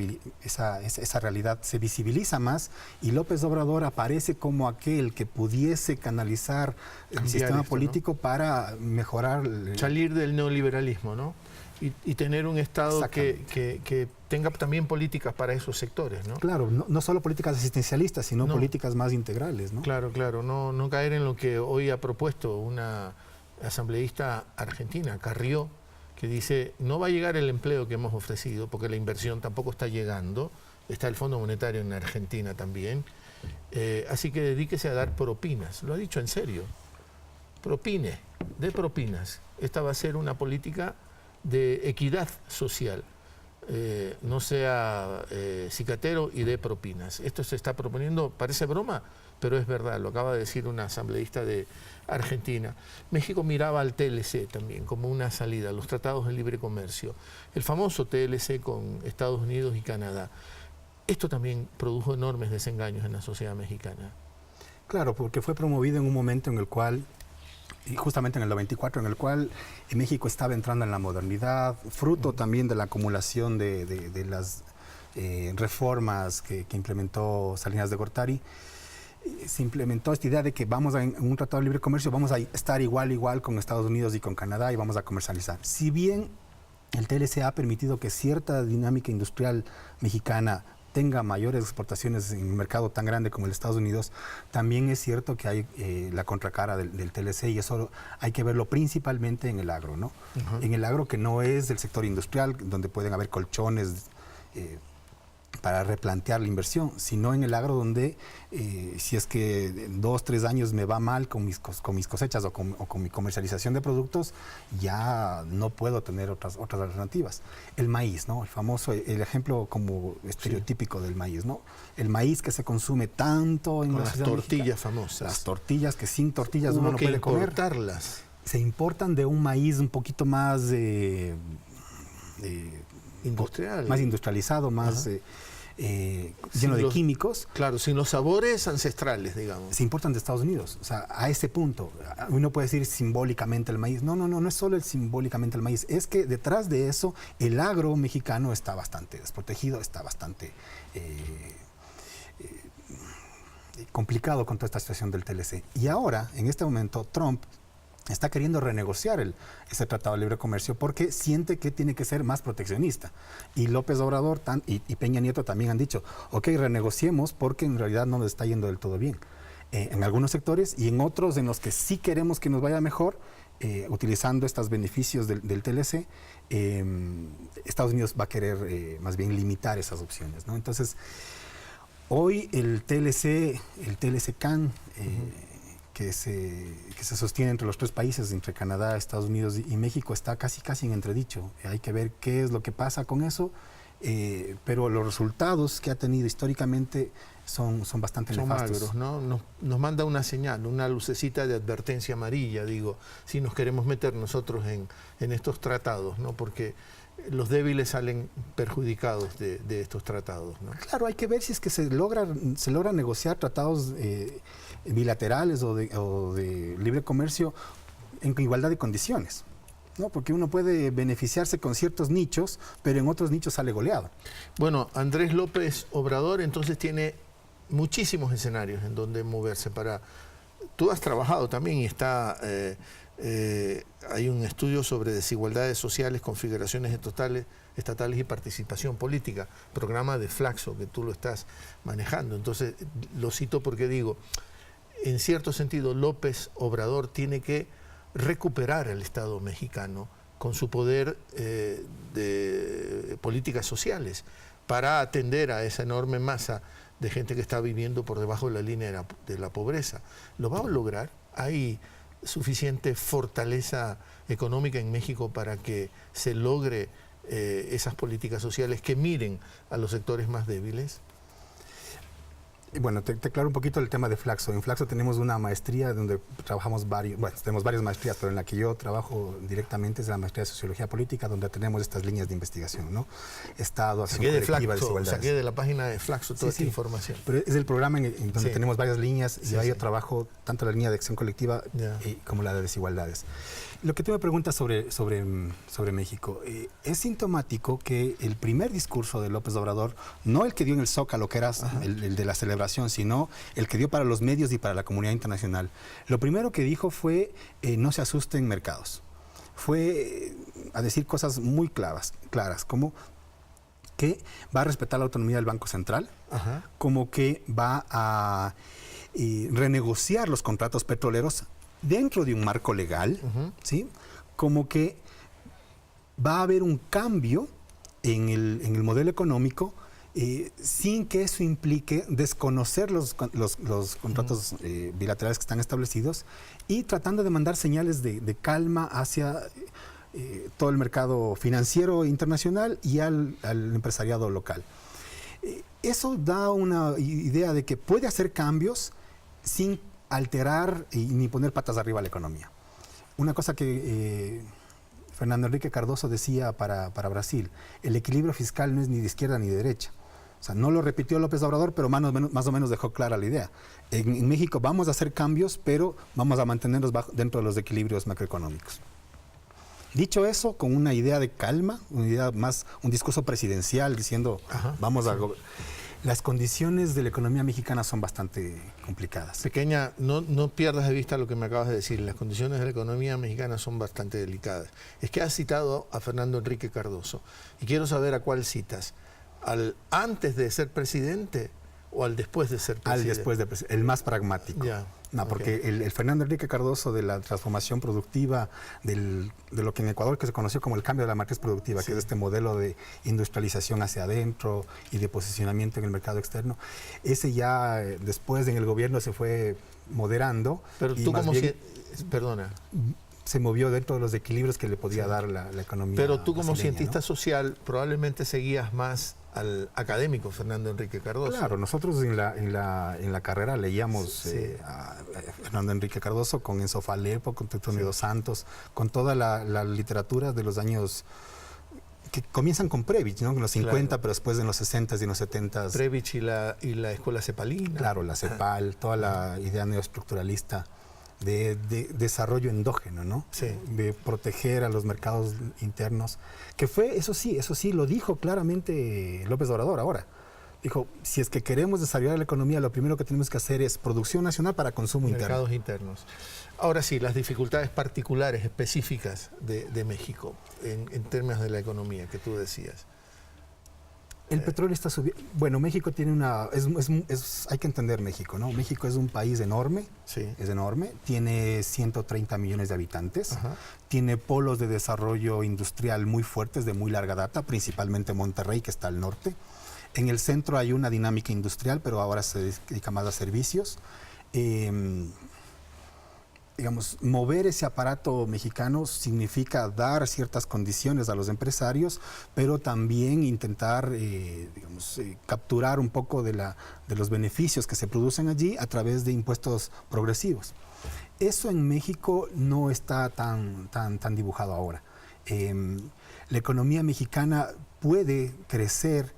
realidad, se visibiliza más y López Obrador aparece como aquel que pudiese canalizar el sistema político, ¿no?, para mejorar... Salir del neoliberalismo, ¿no? Y tener un Estado que tenga también políticas para esos sectores, ¿no? Claro, no solo políticas asistencialistas, sino políticas más integrales, ¿no? Claro, claro, no caer en lo que hoy ha propuesto una asambleísta argentina, Carrió, que dice, no va a llegar el empleo que hemos ofrecido, porque la inversión tampoco está llegando, está el Fondo Monetario en Argentina también, así que dedíquese a dar propinas, lo ha dicho en serio, dé propinas, esta va a ser una política de equidad social, no sea cicatero y dé propinas. Esto se está proponiendo, parece broma, pero es verdad, lo acaba de decir una asambleísta de Argentina. México miraba al TLC también como una salida, los tratados de libre comercio, el famoso TLC con Estados Unidos y Canadá. Esto también produjo enormes desengaños en la sociedad mexicana. Claro, porque fue promovido en un momento en el cual, y justamente en el 94, en el cual México estaba entrando en la modernidad, fruto también de la acumulación de las reformas que implementó Salinas de Gortari. Se implementó esta idea de que vamos en un tratado de libre comercio, vamos a estar igual con Estados Unidos y con Canadá y vamos a comercializar. Si bien el TLC ha permitido que cierta dinámica industrial mexicana tenga mayores exportaciones en un mercado tan grande como el Estados Unidos, también es cierto que hay la contracara del TLC y eso hay que verlo principalmente en el agro, ¿no? En el agro que no es del sector industrial, donde pueden haber colchones para replantear la inversión, sino en el agro donde si es que en 2 o 3 años me va mal con mis cosechas o con mi comercialización de productos, ya no puedo tener otras alternativas. El maíz, ¿no? El ejemplo como estereotípico del maíz, ¿no? El maíz que se consume tanto en las tortillas famosas. Las tortillas que sin tortillas uno no puede comer. Importarlas. Se importan de un maíz un poquito más industrial. Más industrializado, más lleno de químicos. Claro, sin los sabores ancestrales, digamos. Se importan de Estados Unidos. O sea, a ese punto, uno puede decir simbólicamente el maíz. No es solo simbólicamente el maíz. Es que detrás de eso, el agro mexicano está bastante desprotegido, está bastante complicado con toda esta situación del TLC. Y ahora, en este momento, Trump está queriendo renegociar ese tratado de libre comercio porque siente que tiene que ser más proteccionista. Y López Obrador y Peña Nieto también han dicho, ok, renegociemos porque en realidad no nos está yendo del todo bien. En algunos sectores y en otros en los que sí queremos que nos vaya mejor, utilizando estos beneficios del TLC, Estados Unidos va a querer más bien limitar esas opciones, ¿no? Entonces, hoy el TLC-CAN, que se sostiene entre los 3 países, entre Canadá, Estados Unidos y México, está casi en entredicho. Hay que ver qué es lo que pasa con eso, pero los resultados que ha tenido históricamente son bastante nefastos. Magros, ¿no? Nos manda una señal, una lucecita de advertencia amarilla, digo, si nos queremos meter nosotros en estos tratados, ¿no? Porque los débiles salen perjudicados de estos tratados, ¿no? Claro, hay que ver si es que se logra negociar tratados bilaterales o de libre comercio en igualdad de condiciones, ¿no? Porque uno puede beneficiarse con ciertos nichos, pero en otros nichos sale goleado. Bueno, Andrés López Obrador entonces tiene muchísimos escenarios en donde moverse para... Tú has trabajado también y está... hay un estudio sobre desigualdades sociales, configuraciones estatales y participación política, programa de Flaxo, que tú lo estás manejando. Entonces, lo cito porque digo, en cierto sentido, López Obrador tiene que recuperar al Estado mexicano con su poder de políticas sociales para atender a esa enorme masa de gente que está viviendo por debajo de la línea de la pobreza. ¿Lo va a lograr? ¿Hay suficiente fortaleza económica en México para que se logre esas políticas sociales que miren a los sectores más débiles? Bueno, te aclaro un poquito el tema de Flaxo. En Flaxo tenemos una maestría donde trabajamos tenemos varias maestrías, pero en la que yo trabajo directamente es la maestría de Sociología Política, donde tenemos estas líneas de investigación, ¿no? Estado, acción colectiva, desigualdades. Saqué de la página de Flaxo toda esta información. Pero es el programa en donde tenemos varias líneas y yo trabajo tanto la línea de acción colectiva como la de desigualdades. Lo que tú me preguntas sobre México, es sintomático que el primer discurso de López Obrador, no el que dio en el Zócalo, que era el de la celebración, sino el que dio para los medios y para la comunidad internacional, lo primero que dijo fue no se asusten mercados. Fue a decir cosas muy claras, como que va a respetar la autonomía del Banco Central, como que va a renegociar los contratos petroleros dentro de un marco legal, ¿sí? Como que va a haber un cambio en el modelo económico sin que eso implique desconocer los contratos bilaterales que están establecidos y tratando de mandar señales de calma hacia todo el mercado financiero internacional y al empresariado local. Eso da una idea de que puede hacer cambios sin alterar ni poner patas arriba a la economía. Una cosa que Fernando Henrique Cardoso decía para Brasil, el equilibrio fiscal no es ni de izquierda ni de derecha. O sea, no lo repitió López Obrador, pero más o menos dejó clara la idea. En México vamos a hacer cambios, pero vamos a mantenernos dentro de los equilibrios macroeconómicos. Dicho eso, con una idea de calma, un discurso presidencial diciendo vamos a las condiciones de la economía mexicana son bastante complicadas. Pequeña, no pierdas de vista lo que me acabas de decir. Las condiciones de la economía mexicana son bastante delicadas. Es que has citado a Fernando Henrique Cardoso y quiero saber a cuál citas. ¿Al antes de ser presidente o al después de ser presidente? Al después de presidente, el más pragmático. Ya. No, porque el Fernando Henrique Cardoso de la transformación productiva, de lo que en Ecuador que se conoció como el cambio de la matriz productiva, que es este modelo de industrialización hacia adentro y de posicionamiento en el mercado externo, ese ya después en el gobierno se fue moderando. Pero tú como perdona. Se movió dentro de los equilibrios que le podía dar la economía. Pero tú como cientista, ¿no?, social probablemente seguías más al académico Fernando Henrique Cardoso. Claro, nosotros en la carrera leíamos a Fernando Henrique Cardoso con Enzo Falepo, con Tetonio dos Santos, con toda la literatura de los años que comienzan con Previch, ¿no?, en los 50, pero después en los 60 y en los 70. Previch y la escuela cepalina. Claro, la CEPAL, toda la idea neoestructuralista de desarrollo endógeno, ¿no? De proteger a los mercados internos, que fue, eso sí, lo dijo claramente López Obrador ahora. Dijo, si es que queremos desarrollar la economía, lo primero que tenemos que hacer es producción nacional para consumo interno. Mercados internos. Ahora sí, las dificultades particulares, específicas de México, en términos de la economía, que tú decías. El petróleo está subiendo. Bueno, México tiene hay que entender México, ¿no? México es un país enorme, es enorme, tiene 130 millones de habitantes, tiene polos de desarrollo industrial muy fuertes, de muy larga data, principalmente Monterrey, que está al norte. En el centro hay una dinámica industrial, pero ahora se dedica más a servicios. Digamos, mover ese aparato mexicano significa dar ciertas condiciones a los empresarios, pero también intentar, capturar un poco de los beneficios que se producen allí a través de impuestos progresivos. Eso en México no está tan dibujado ahora. La economía mexicana puede crecer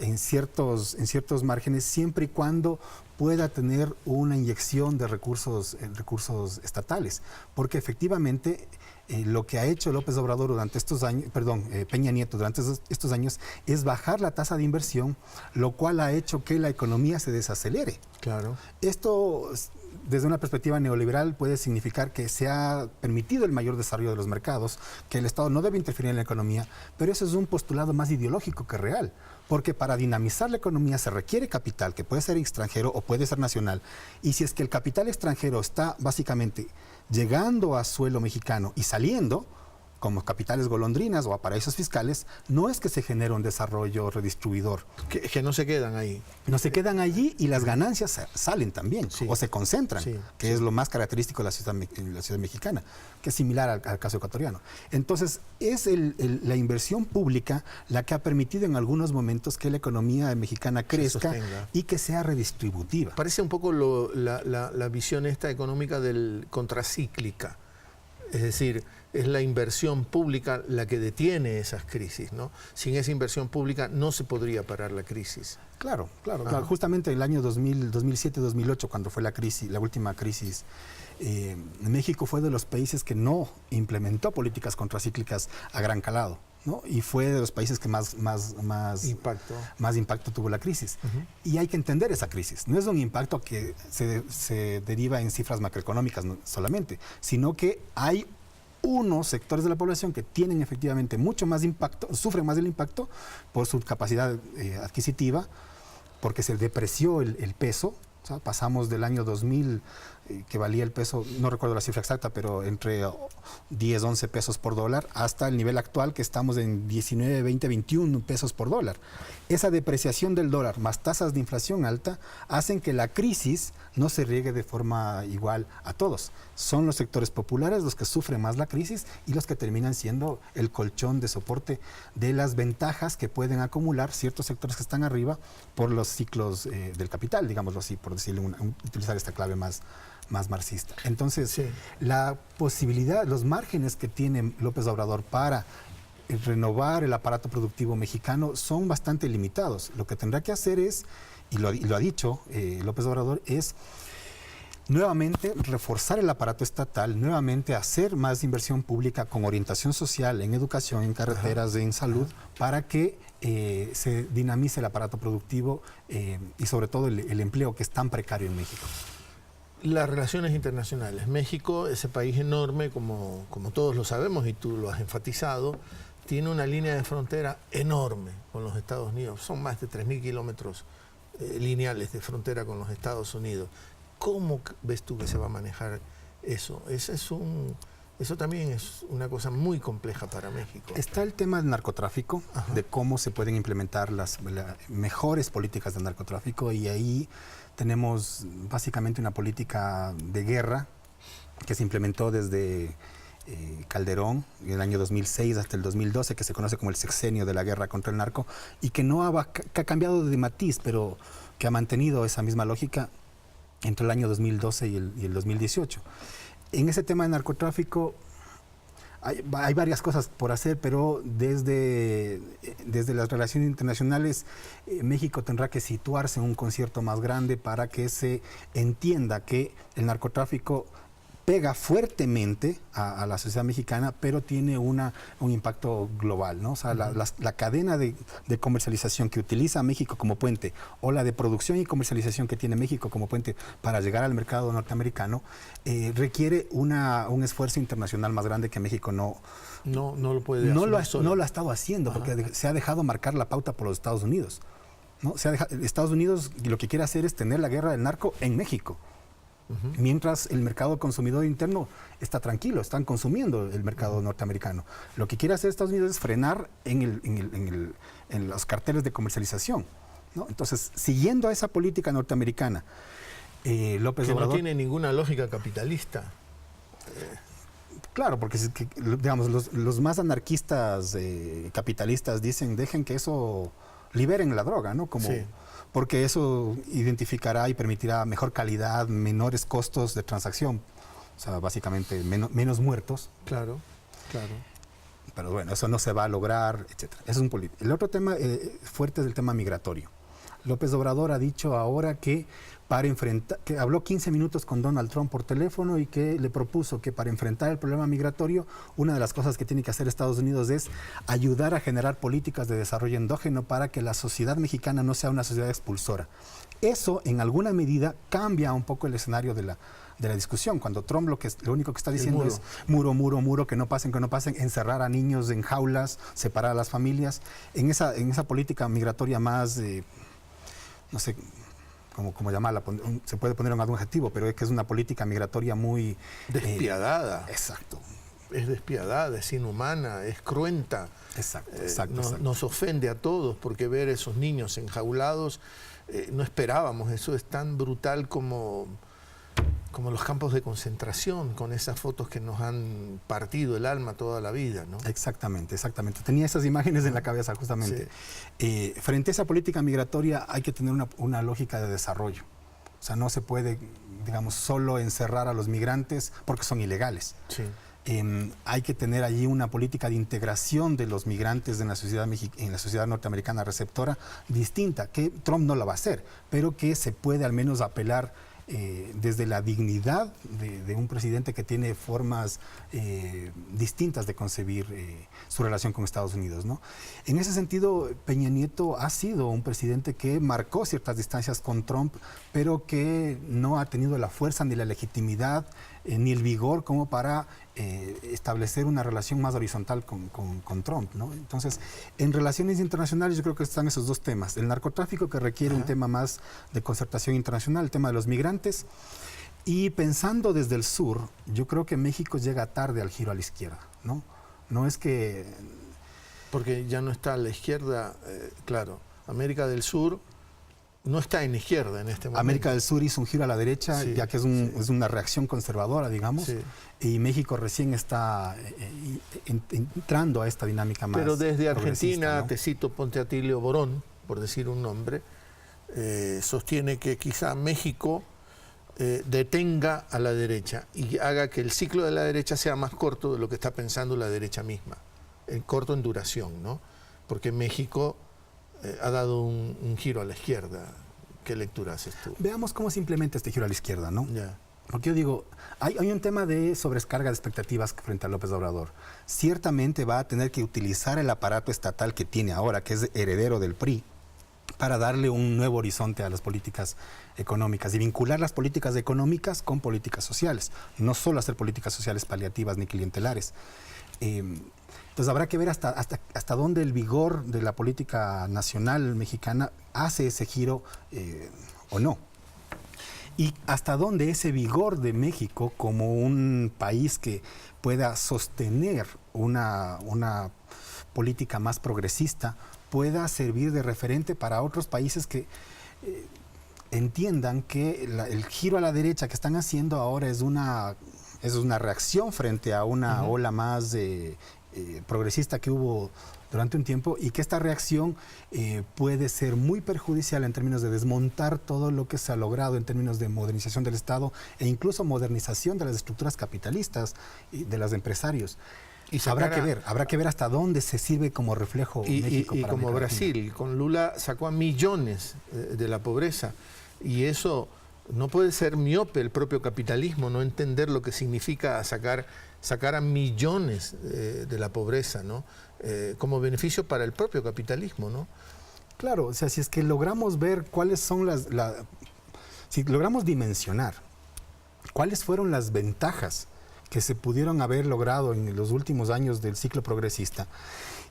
en ciertos márgenes siempre y cuando pueda tener una inyección de recursos estatales, porque efectivamente lo que ha hecho López Obrador durante estos años, Peña Nieto durante estos años es bajar la tasa de inversión, lo cual ha hecho que la economía se desacelere. Claro. Esto, desde una perspectiva neoliberal, puede significar que se ha permitido el mayor desarrollo de los mercados, que el Estado no debe interferir en la economía, pero eso es un postulado más ideológico que real, porque para dinamizar la economía se requiere capital, que puede ser extranjero o puede ser nacional, y si es que el capital extranjero está básicamente llegando a suelo mexicano y saliendo, como capitales golondrinas o a paraísos fiscales, no es que se genere un desarrollo redistribuidor. Que no se quedan ahí. No se quedan allí y las ganancias salen también, Sí. o se concentran, Sí, que sí. es lo más característico de la ciudad mexicana, que es similar al caso ecuatoriano. Entonces, es la inversión pública la que ha permitido en algunos momentos que la economía mexicana crezca sostenga. y que sea redistributiva. Parece un poco la visión esta económica del contracíclica. Es decir, es la inversión pública la que detiene esas crisis, ¿no? Sin esa inversión pública no se podría parar la crisis. Claro, claro, Ajá. claro. Justamente el año 2007-2008, cuando fue la crisis, la última crisis, México fue de los países que no implementó políticas contracíclicas a gran calado, ¿no? Y fue de los países que más impacto tuvo la crisis. Ujú. Y hay que entender esa crisis. No es un impacto que se deriva en cifras macroeconómicas solamente, sino que hay unos sectores de la población que tienen efectivamente mucho más impacto, sufren más del impacto por su capacidad adquisitiva, porque se depreció el peso. O sea, pasamos del año 2000, que valía el peso, no recuerdo la cifra exacta, pero entre 10, 11 pesos por dólar, hasta el nivel actual que estamos en 19, 20, 21 pesos por dólar. Esa depreciación del dólar más tasas de inflación alta hacen que la crisis no se riegue de forma igual a todos. Son los sectores populares los que sufren más la crisis y los que terminan siendo el colchón de soporte de las ventajas que pueden acumular ciertos sectores que están arriba por los ciclos del capital, digámoslo así, por decirle utilizar esta clave más marxista. Entonces, Sí. la posibilidad, los márgenes que tiene López Obrador para renovar el aparato productivo mexicano son bastante limitados. Lo que tendrá que hacer es, y lo ha dicho López Obrador, es nuevamente reforzar el aparato estatal, nuevamente hacer más inversión pública con orientación social en educación, en carreteras, en salud, para que se dinamice el aparato productivo y sobre todo el empleo que es tan precario en México. Las relaciones internacionales. México, ese país enorme, como todos lo sabemos y tú lo has enfatizado, tiene una línea de frontera enorme con los Estados Unidos. Son más de 3.000 kilómetros lineales de frontera con los Estados Unidos. ¿Cómo ves tú que se va a manejar eso? Eso también es una cosa muy compleja para México. Está el tema del narcotráfico, Ajá. de cómo se pueden implementar las mejores políticas de narcotráfico, y ahí tenemos básicamente una política de guerra que se implementó desde Calderón en el año 2006 hasta el 2012, que se conoce como el sexenio de la guerra contra el narco, y que no que ha cambiado de matiz, pero que ha mantenido esa misma lógica entre el año 2012 y el 2018. En ese tema de narcotráfico hay varias cosas por hacer, pero desde las relaciones internacionales México tendrá que situarse en un concierto más grande para que se entienda que el narcotráfico pega fuertemente a la sociedad mexicana, pero tiene un impacto global, ¿no? O sea, la cadena de comercialización que utiliza México como puente, o la de producción y comercialización que tiene México como puente para llegar al mercado norteamericano, requiere un esfuerzo internacional más grande que México no lo puede hacer. No lo ha estado haciendo, porque se ha dejado marcar la pauta por los Estados Unidos, ¿no? Estados Unidos lo que quiere hacer es tener la guerra del narco en México. Mientras el mercado consumidor interno está tranquilo, están consumiendo el mercado norteamericano. Lo que quiere hacer Estados Unidos es frenar en los carteles de comercialización, ¿no? Entonces, siguiendo a esa política norteamericana, López Obrador... no tiene ninguna lógica capitalista. Claro, porque digamos, los más anarquistas capitalistas dicen, dejen que eso, liberen la droga, ¿no? Sí. Porque eso identificará y permitirá mejor calidad, menores costos de transacción, o sea, básicamente menos muertos. Claro, claro. Pero bueno, eso no se va a lograr, etc. Es un político. El otro tema fuerte es el tema migratorio. López Obrador ha dicho ahora que que habló 15 minutos con Donald Trump por teléfono y que le propuso que para enfrentar el problema migratorio, una de las cosas que tiene que hacer Estados Unidos es ayudar a generar políticas de desarrollo endógeno para que la sociedad mexicana no sea una sociedad expulsora. Eso, en alguna medida, cambia un poco el escenario de la discusión. Cuando Trump lo único que está diciendo es muro, que no pasen, encerrar a niños en jaulas, separar a las familias. En esa política migratoria más, no sé cómo llamarla, se puede poner algún adjetivo, pero es que es una política migratoria muy... despiadada. Exacto. es despiadada, es inhumana, es cruenta. Exacto. Nos ofende a todos, porque ver a esos niños enjaulados, no esperábamos. Eso es tan brutal como los campos de concentración, con esas fotos que nos han partido el alma toda la vida, ¿no? Exactamente. Tenía esas imágenes en la cabeza, justamente. Sí. Frente a esa política migratoria hay que tener una lógica de desarrollo. O sea, no se puede, digamos, solo encerrar a los migrantes porque son ilegales. Sí. Hay que tener allí una política de integración de los migrantes en la sociedad norteamericana receptora distinta, que Trump no la va a hacer, pero que se puede al menos apelar desde la dignidad de un presidente que tiene formas distintas de concebir su relación con Estados Unidos, ¿no? En ese sentido, Peña Nieto ha sido un presidente que marcó ciertas distancias con Trump, pero que no ha tenido la fuerza ni la legitimidad ni el vigor como para establecer una relación más horizontal con Trump, ¿no? Entonces, en relaciones internacionales yo creo que están esos dos temas. El narcotráfico, que requiere un tema más de concertación internacional, el tema de los migrantes. Y pensando desde el sur, yo creo que México llega tarde al giro a la izquierda, ¿no? No es que... Porque ya no está a la izquierda, claro. América del Sur no está en la izquierda en este momento. América del Sur hizo un giro a la derecha, sí, ya que es una reacción conservadora, digamos, sí. Y México recién está entrando a esta dinámica más. Pero desde Argentina, ¿no? Te cito Ponte Atilio Borón, por decir un nombre, sostiene que quizá México detenga a la derecha y haga que el ciclo de la derecha sea más corto de lo que está pensando la derecha misma, corto en duración, ¿no? Porque México ha dado un giro a la izquierda. ¿Qué lectura haces tú? Veamos cómo se implementa este giro a la izquierda, ¿no? Yeah. Porque yo digo, hay un tema de sobrecarga de expectativas frente a López Obrador. Ciertamente va a tener que utilizar el aparato estatal que tiene ahora, que es heredero del PRI, para darle un nuevo horizonte a las políticas económicas y vincular las políticas económicas con políticas sociales. No solo hacer políticas sociales paliativas ni clientelares. Entonces habrá que ver hasta dónde el vigor de la política nacional mexicana hace ese giro o no. Y hasta dónde ese vigor de México como un país que pueda sostener una política más progresista pueda servir de referente para otros países que entiendan que el giro a la derecha que están haciendo ahora es una reacción frente a una ola más progresista que hubo durante un tiempo, y que esta reacción puede ser muy perjudicial en términos de desmontar todo lo que se ha logrado en términos de modernización del Estado e incluso modernización de las estructuras capitalistas y de los empresarios. Y habrá que ver hasta dónde se sirve como reflejo México. Y como Brasil, con Lula sacó a millones de la pobreza, y eso no puede ser miope el propio capitalismo, no entender lo que significa sacar a millones de la pobreza, ¿no? Como beneficio para el propio capitalismo, ¿no? Claro, o sea, si es que logramos ver cuáles son si logramos dimensionar cuáles fueron las ventajas que se pudieron haber logrado en los últimos años del ciclo progresista,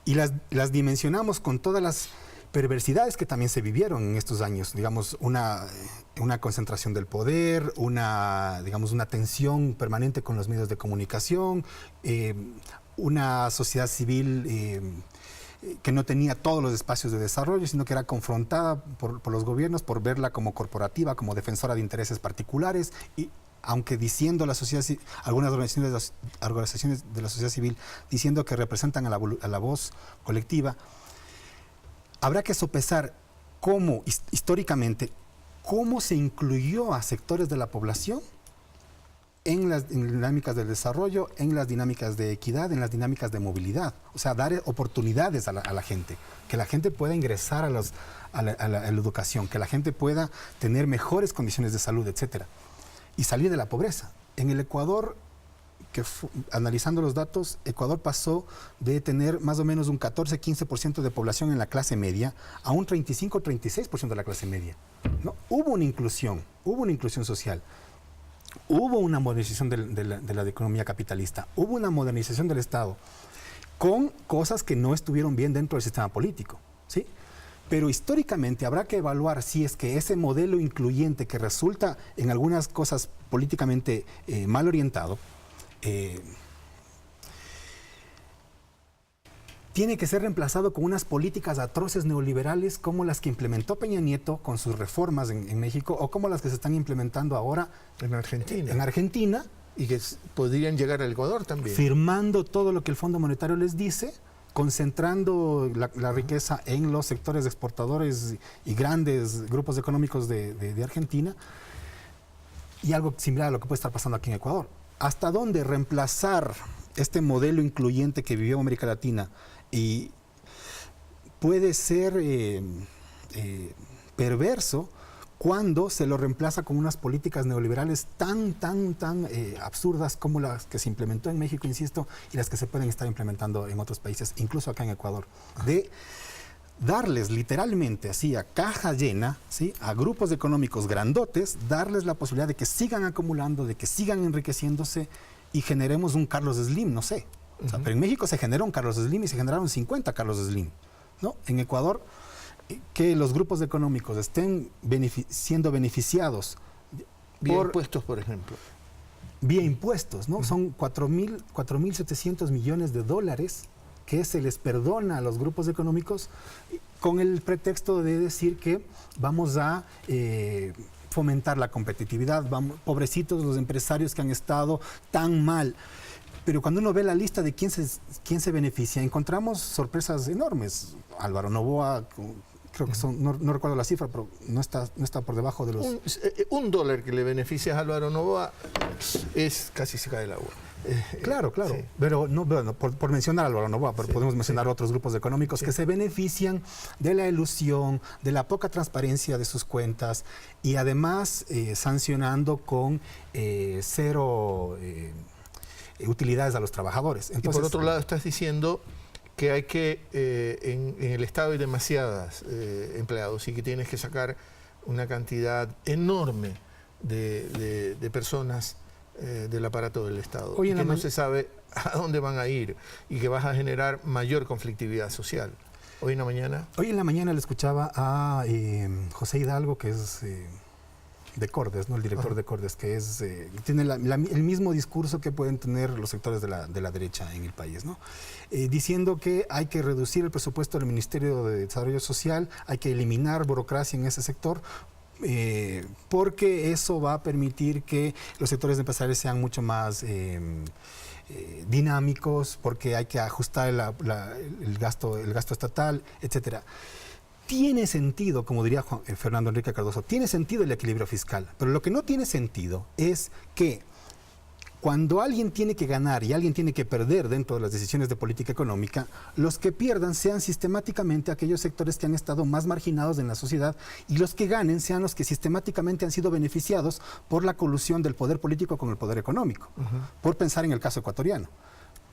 y las dimensionamos con todas las perversidades que también se vivieron en estos años, digamos, una concentración del poder, una tensión permanente con los medios de comunicación, una sociedad civil que no tenía todos los espacios de desarrollo, sino que era confrontada por los gobiernos por verla como corporativa, como defensora de intereses particulares, y aunque diciendo algunas organizaciones de la sociedad civil diciendo que representan a la voz colectiva, habrá que sopesar históricamente, cómo se incluyó a sectores de la población en las dinámicas del desarrollo, en las dinámicas de equidad, en las dinámicas de movilidad. O sea, dar oportunidades a la gente, que la gente pueda ingresar a la educación, que la gente pueda tener mejores condiciones de salud, etcétera, y salir de la pobreza. En el Ecuador, analizando los datos, Ecuador pasó de tener más o menos un 14-15% de población en la clase media a un 35-36% de la clase media, ¿no? Hubo una inclusión social, hubo una modernización de la economía capitalista, hubo una modernización del Estado, con cosas que no estuvieron bien dentro del sistema político, ¿sí? Pero históricamente habrá que evaluar si es que ese modelo incluyente, que resulta en algunas cosas políticamente mal orientado, tiene que ser reemplazado con unas políticas atroces neoliberales como las que implementó Peña Nieto con sus reformas en México, o como las que se están implementando ahora en Argentina. En Argentina. Y que podrían llegar al Ecuador también. Firmando todo lo que el Fondo Monetario les dice, concentrando la riqueza en los sectores exportadores y grandes grupos económicos de Argentina, y algo similar a lo que puede estar pasando aquí en Ecuador. ¿Hasta dónde reemplazar este modelo incluyente que vivió América Latina y puede ser perverso cuando se lo reemplaza con unas políticas neoliberales tan absurdas como las que se implementó en México, insisto, y las que se pueden estar implementando en otros países, incluso acá en Ecuador, de darles literalmente así a caja llena, ¿sí?, a grupos económicos grandotes, darles la posibilidad de que sigan acumulando, de que sigan enriqueciéndose y generemos un Carlos Slim, no sé. O sea, pero en México se generó un Carlos Slim y se generaron 50 Carlos Slim, ¿no? En Ecuador, que los grupos económicos estén siendo beneficiados vía impuestos, por ejemplo. Vía impuestos, ¿no? Son 4.700 millones de dólares que se les perdona a los grupos económicos con el pretexto de decir que vamos a fomentar la competitividad, pobrecitos los empresarios que han estado tan mal. Pero cuando uno ve la lista de quién se beneficia, encontramos sorpresas enormes. Álvaro Noboa, creo que son, no recuerdo la cifra, pero no está por debajo de los... Un dólar que le beneficia a Álvaro Noboa es casi se cae el agua. Claro. Sí. Pero no, bueno, por mencionar a Álvaro Noboa, pero podemos mencionar otros grupos económicos que se benefician de la ilusión, de la poca transparencia de sus cuentas y además sancionando con cero utilidades a los trabajadores. Entonces, y por otro lado estás diciendo que hay que, en el Estado hay demasiados empleados y que tienes que sacar una cantidad enorme de personas del aparato del Estado. Y que no se sabe a dónde van a ir y que vas a generar mayor conflictividad social. Hoy en la mañana... Hoy en la mañana le escuchaba a José Hidalgo, que es... de Cordes, ¿no? El director de Cordes, que es tiene el mismo discurso que pueden tener los sectores de la derecha en el país, ¿no? Diciendo que hay que reducir el presupuesto del Ministerio de Desarrollo Social, hay que eliminar burocracia en ese sector, porque eso va a permitir que los sectores empresariales sean mucho más dinámicos, porque hay que ajustar el gasto estatal, etcétera. Tiene sentido, como diría Fernando Enrique Cardoso, tiene sentido el equilibrio fiscal, pero lo que no tiene sentido es que cuando alguien tiene que ganar y alguien tiene que perder dentro de las decisiones de política económica, los que pierdan sean sistemáticamente aquellos sectores que han estado más marginados en la sociedad y los que ganen sean los que sistemáticamente han sido beneficiados por la colusión del poder político con el poder económico. Por pensar en el caso ecuatoriano.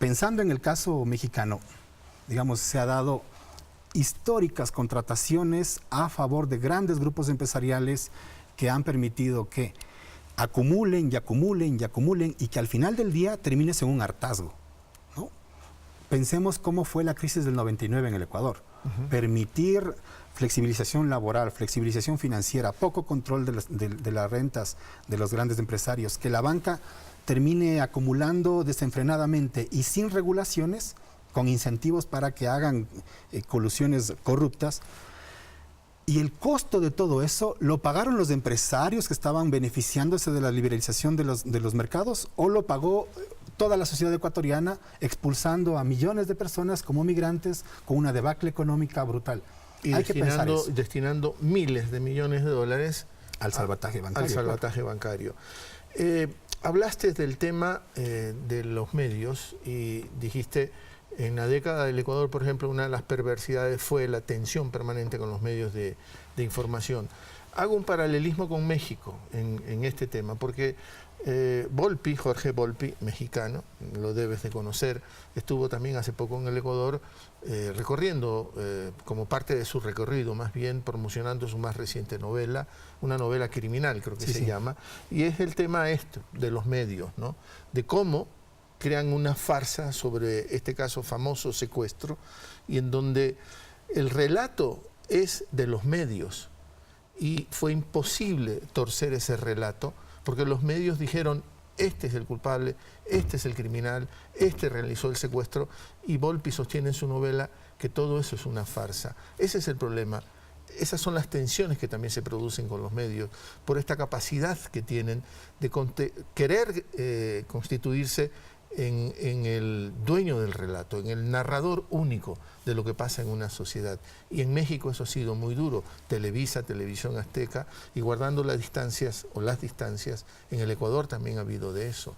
Pensando en el caso mexicano, digamos, se ha dado históricas contrataciones a favor de grandes grupos empresariales que han permitido que acumulen y acumulen y acumulen y que al final del día termines en un hartazgo, ¿no? Pensemos cómo fue la crisis del 99 en el Ecuador. Permitir flexibilización laboral, flexibilización financiera, poco control de las rentas de los grandes empresarios, que la banca termine acumulando desenfrenadamente y sin regulaciones, con incentivos para que hagan colusiones corruptas. Y el costo de todo eso, ¿lo pagaron los empresarios que estaban beneficiándose de la liberalización de los mercados o lo pagó toda la sociedad ecuatoriana expulsando a millones de personas como migrantes con una debacle económica brutal? Y hay que pensar eso. Destinando miles de millones de dólares al salvataje bancario. Al salvataje bancario. Hablaste del tema de los medios y dijiste... En la década del Ecuador, por ejemplo, una de las perversidades fue la tensión permanente con los medios de información. Hago un paralelismo con México en este tema, porque Volpi, Jorge Volpi, mexicano, lo debes de conocer, estuvo también hace poco en el Ecuador recorriendo, como parte de su recorrido, más bien promocionando su más reciente novela, una novela criminal creo que se llama, y es el tema de los medios, ¿no? De cómo crean una farsa sobre este caso famoso secuestro y en donde el relato es de los medios y fue imposible torcer ese relato porque los medios dijeron este es el culpable, este es el criminal, este realizó el secuestro, y Volpi sostiene en su novela que todo eso es una farsa. Ese es el problema. Esas son las tensiones que también se producen con los medios, por esta capacidad que tienen de querer constituirse en el dueño del relato, en el narrador único de lo que pasa en una sociedad. Y en México eso ha sido muy duro. Televisa, Televisión Azteca, y guardando las distancias, en el Ecuador también ha habido de eso.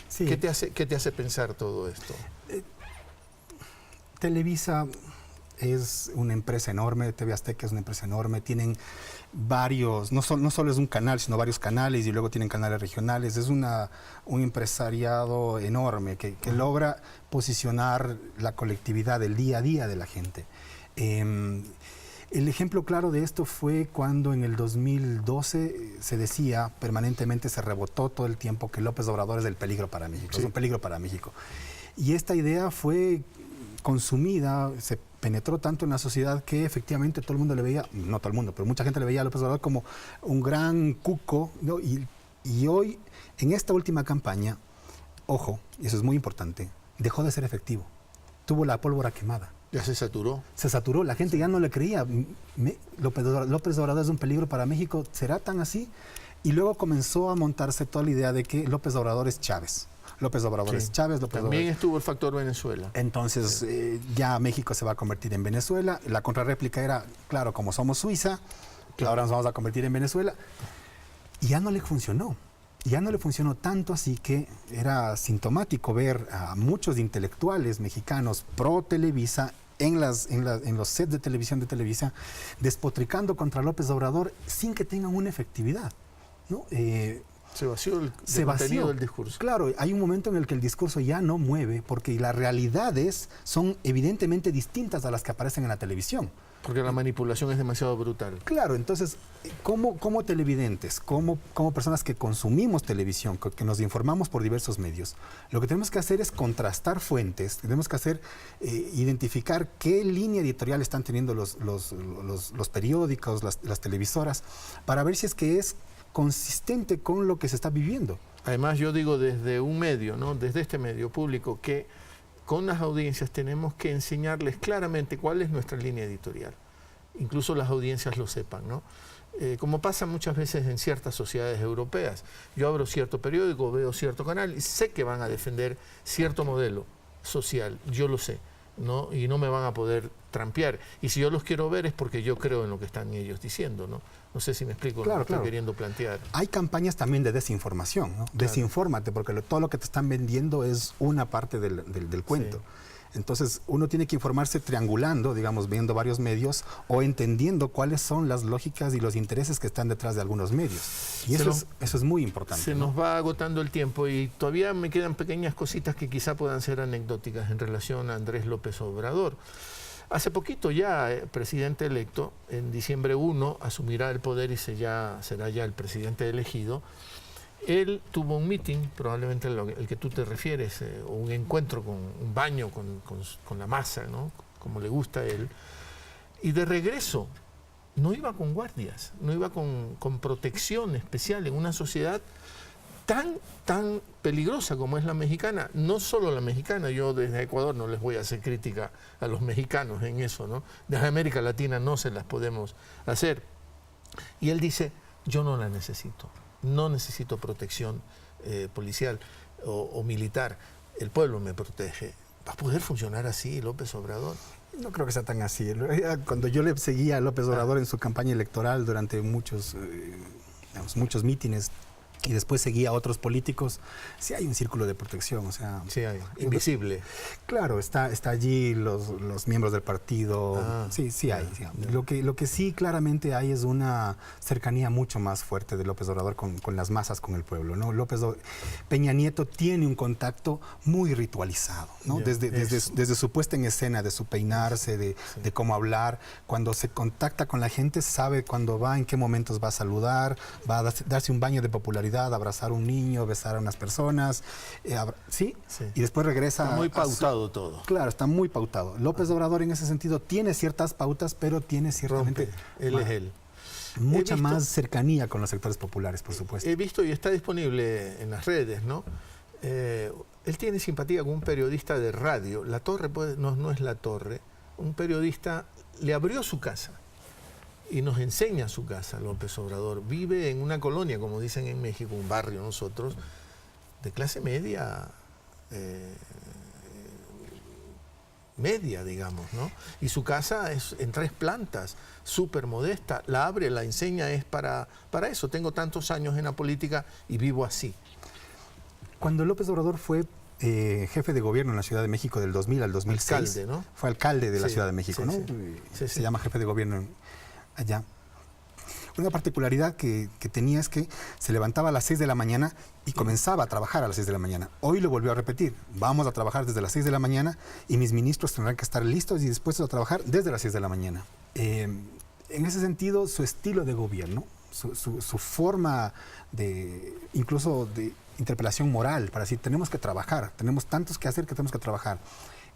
Sí. ¿Qué te hace pensar todo esto? Televisa es una empresa enorme, TV Azteca es una empresa enorme, tienen varios, no solo es un canal, sino varios canales, y luego tienen canales regionales. Es un empresariado enorme que logra posicionar la colectividad del día a día de la gente. El ejemplo claro de esto fue cuando en el 2012 se decía permanentemente, se rebotó todo el tiempo, que López Obrador es el peligro para México, sí, es un peligro para México. Y esta idea fue consumida, se penetró tanto en la sociedad que efectivamente todo el mundo le veía, no todo el mundo, pero mucha gente le veía a López Obrador como un gran cuco, ¿no? Y hoy, en esta última campaña, ojo, y eso es muy importante, dejó de ser efectivo. Tuvo la pólvora quemada. ¿Ya se saturó? Se saturó, la gente ya no le creía. López Obrador es un peligro para México, ¿será tan así? Y luego comenzó a montarse toda la idea de que López Obrador es Chávez. López Obrador es Chávez, López También Obrador. estuvo el factor Venezuela. Entonces, ya México se va a convertir en Venezuela. La contrarréplica era, claro, como somos Suiza, ahora nos vamos a convertir en Venezuela. Y ya no le funcionó. Ya no le funcionó tanto, así que era sintomático ver a muchos intelectuales mexicanos pro Televisa en los sets de Televisa despotricando contra López Obrador sin que tengan una efectividad, ¿no? Se vació el contenido del discurso. Claro, hay un momento en el que el discurso ya no mueve porque las realidades son evidentemente distintas a las que aparecen en la televisión. Porque la manipulación es demasiado brutal. Claro, entonces, como televidentes, como personas que consumimos televisión, que nos informamos por diversos medios, lo que tenemos que hacer es contrastar fuentes, tenemos que hacer, identificar qué línea editorial están teniendo los periódicos, las televisoras, para ver si es que es consistente con lo que se está viviendo. Además, yo digo desde un medio, ¿no? Desde este medio público, que con las audiencias tenemos que enseñarles claramente cuál es nuestra línea editorial. Incluso las audiencias lo sepan, ¿no? Como pasa muchas veces en ciertas sociedades europeas. Yo abro cierto periódico, veo cierto canal y sé que van a defender cierto modelo social, yo lo sé, ¿no? Y no me van a poder trampear. Y si yo los quiero ver es porque yo creo en lo que están ellos diciendo, ¿no? No sé si me explico lo que estoy queriendo plantear. Hay campañas también de desinformación, ¿no? Claro. Desinfórmate, porque todo lo que te están vendiendo es una parte del cuento. Sí. Entonces, uno tiene que informarse triangulando, digamos, viendo varios medios o entendiendo cuáles son las lógicas y los intereses que están detrás de algunos medios. Y eso es muy importante. Se nos va agotando el tiempo y todavía me quedan pequeñas cositas que quizá puedan ser anecdóticas en relación a Andrés López Obrador. Hace poquito ya, presidente electo, en diciembre 1, asumirá el poder y será ya el presidente elegido. Él tuvo un meeting, probablemente el que tú te refieres, o un encuentro, un baño con la masa, ¿no? Como le gusta a él. Y de regreso, no iba con guardias, no iba con protección especial en una sociedad tan peligrosa como es la mexicana. No solo la mexicana, yo desde Ecuador no les voy a hacer crítica a los mexicanos en eso, ¿no? Desde América Latina no se las podemos hacer. Y él dice, yo no la necesito, no necesito protección policial o militar, el pueblo me protege. ¿Va a poder funcionar así López Obrador? No creo que sea tan así. Cuando yo le seguía a López Obrador en su campaña electoral durante muchos mítines, y después seguía a otros políticos, sí hay un círculo de protección, o sea... Sí hay, invisible. Claro, está allí los miembros del partido, sí hay. Lo que sí claramente hay es una cercanía mucho más fuerte de López Obrador con las masas, con el pueblo, ¿no? Peña Nieto tiene un contacto muy ritualizado, ¿no? Desde su puesta en escena, de su peinarse, de cómo hablar, cuando se contacta con la gente, sabe cuándo va, en qué momentos va a saludar, va a darse un baño de popularidad, abrazar a un niño, besar a unas personas, ¿sí? Y después regresa... Está muy pautado todo. Claro, está muy pautado. López Obrador en ese sentido tiene ciertas pautas, pero tiene ciertamente... Él es él. Mucha más cercanía con los sectores populares, por supuesto. He visto y está disponible en las redes, ¿no? Él tiene simpatía con un periodista de radio. La Torre, no es La Torre. Un periodista le abrió su casa y nos enseña su casa, López Obrador. Vive en una colonia, como dicen en México, un barrio nosotros, de clase media, digamos, ¿no? Y su casa es en 3 plantas, súper modesta. La abre, la enseña, es para eso. Tengo tantos años en la política y vivo así. Cuando López Obrador fue jefe de gobierno en la Ciudad de México del 2000 al 2006. Alcalde, ¿no? Fue alcalde de la Sí, Ciudad de México, sí, ¿no? sí. Se llama jefe de gobierno allá. Una particularidad que tenía es que se levantaba a las 6 de la mañana y comenzaba a trabajar a las 6 de la mañana. Hoy lo volvió a repetir. Vamos a trabajar desde las 6 de la mañana y mis ministros tendrán que estar listos y dispuestos a trabajar desde las 6 de la mañana. En ese sentido, su estilo de gobierno, su forma incluso de interpelación moral, para decir, tenemos que trabajar, tenemos tantos que hacer que tenemos que trabajar.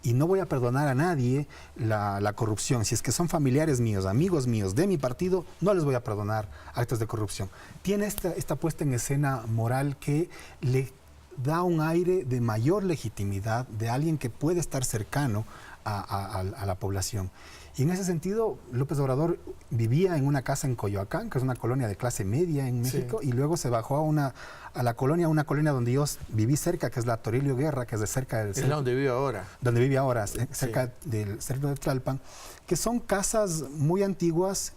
Y no voy a perdonar a nadie la corrupción. Si es que son familiares míos, amigos míos, de mi partido, no les voy a perdonar actos de corrupción. Tiene esta puesta en escena moral que le da un aire de mayor legitimidad de alguien que puede estar cercano a la población. Y en ese sentido, López Obrador vivía en una casa en Coyoacán, que es una colonia de clase media en México, sí. Y luego se bajó a una colonia donde yo viví cerca, que es la Toribio Guerra, que es de cerca del... Es donde vive ahora. Donde vive ahora, cerca del centro de Tlalpan, que son casas muy antiguas,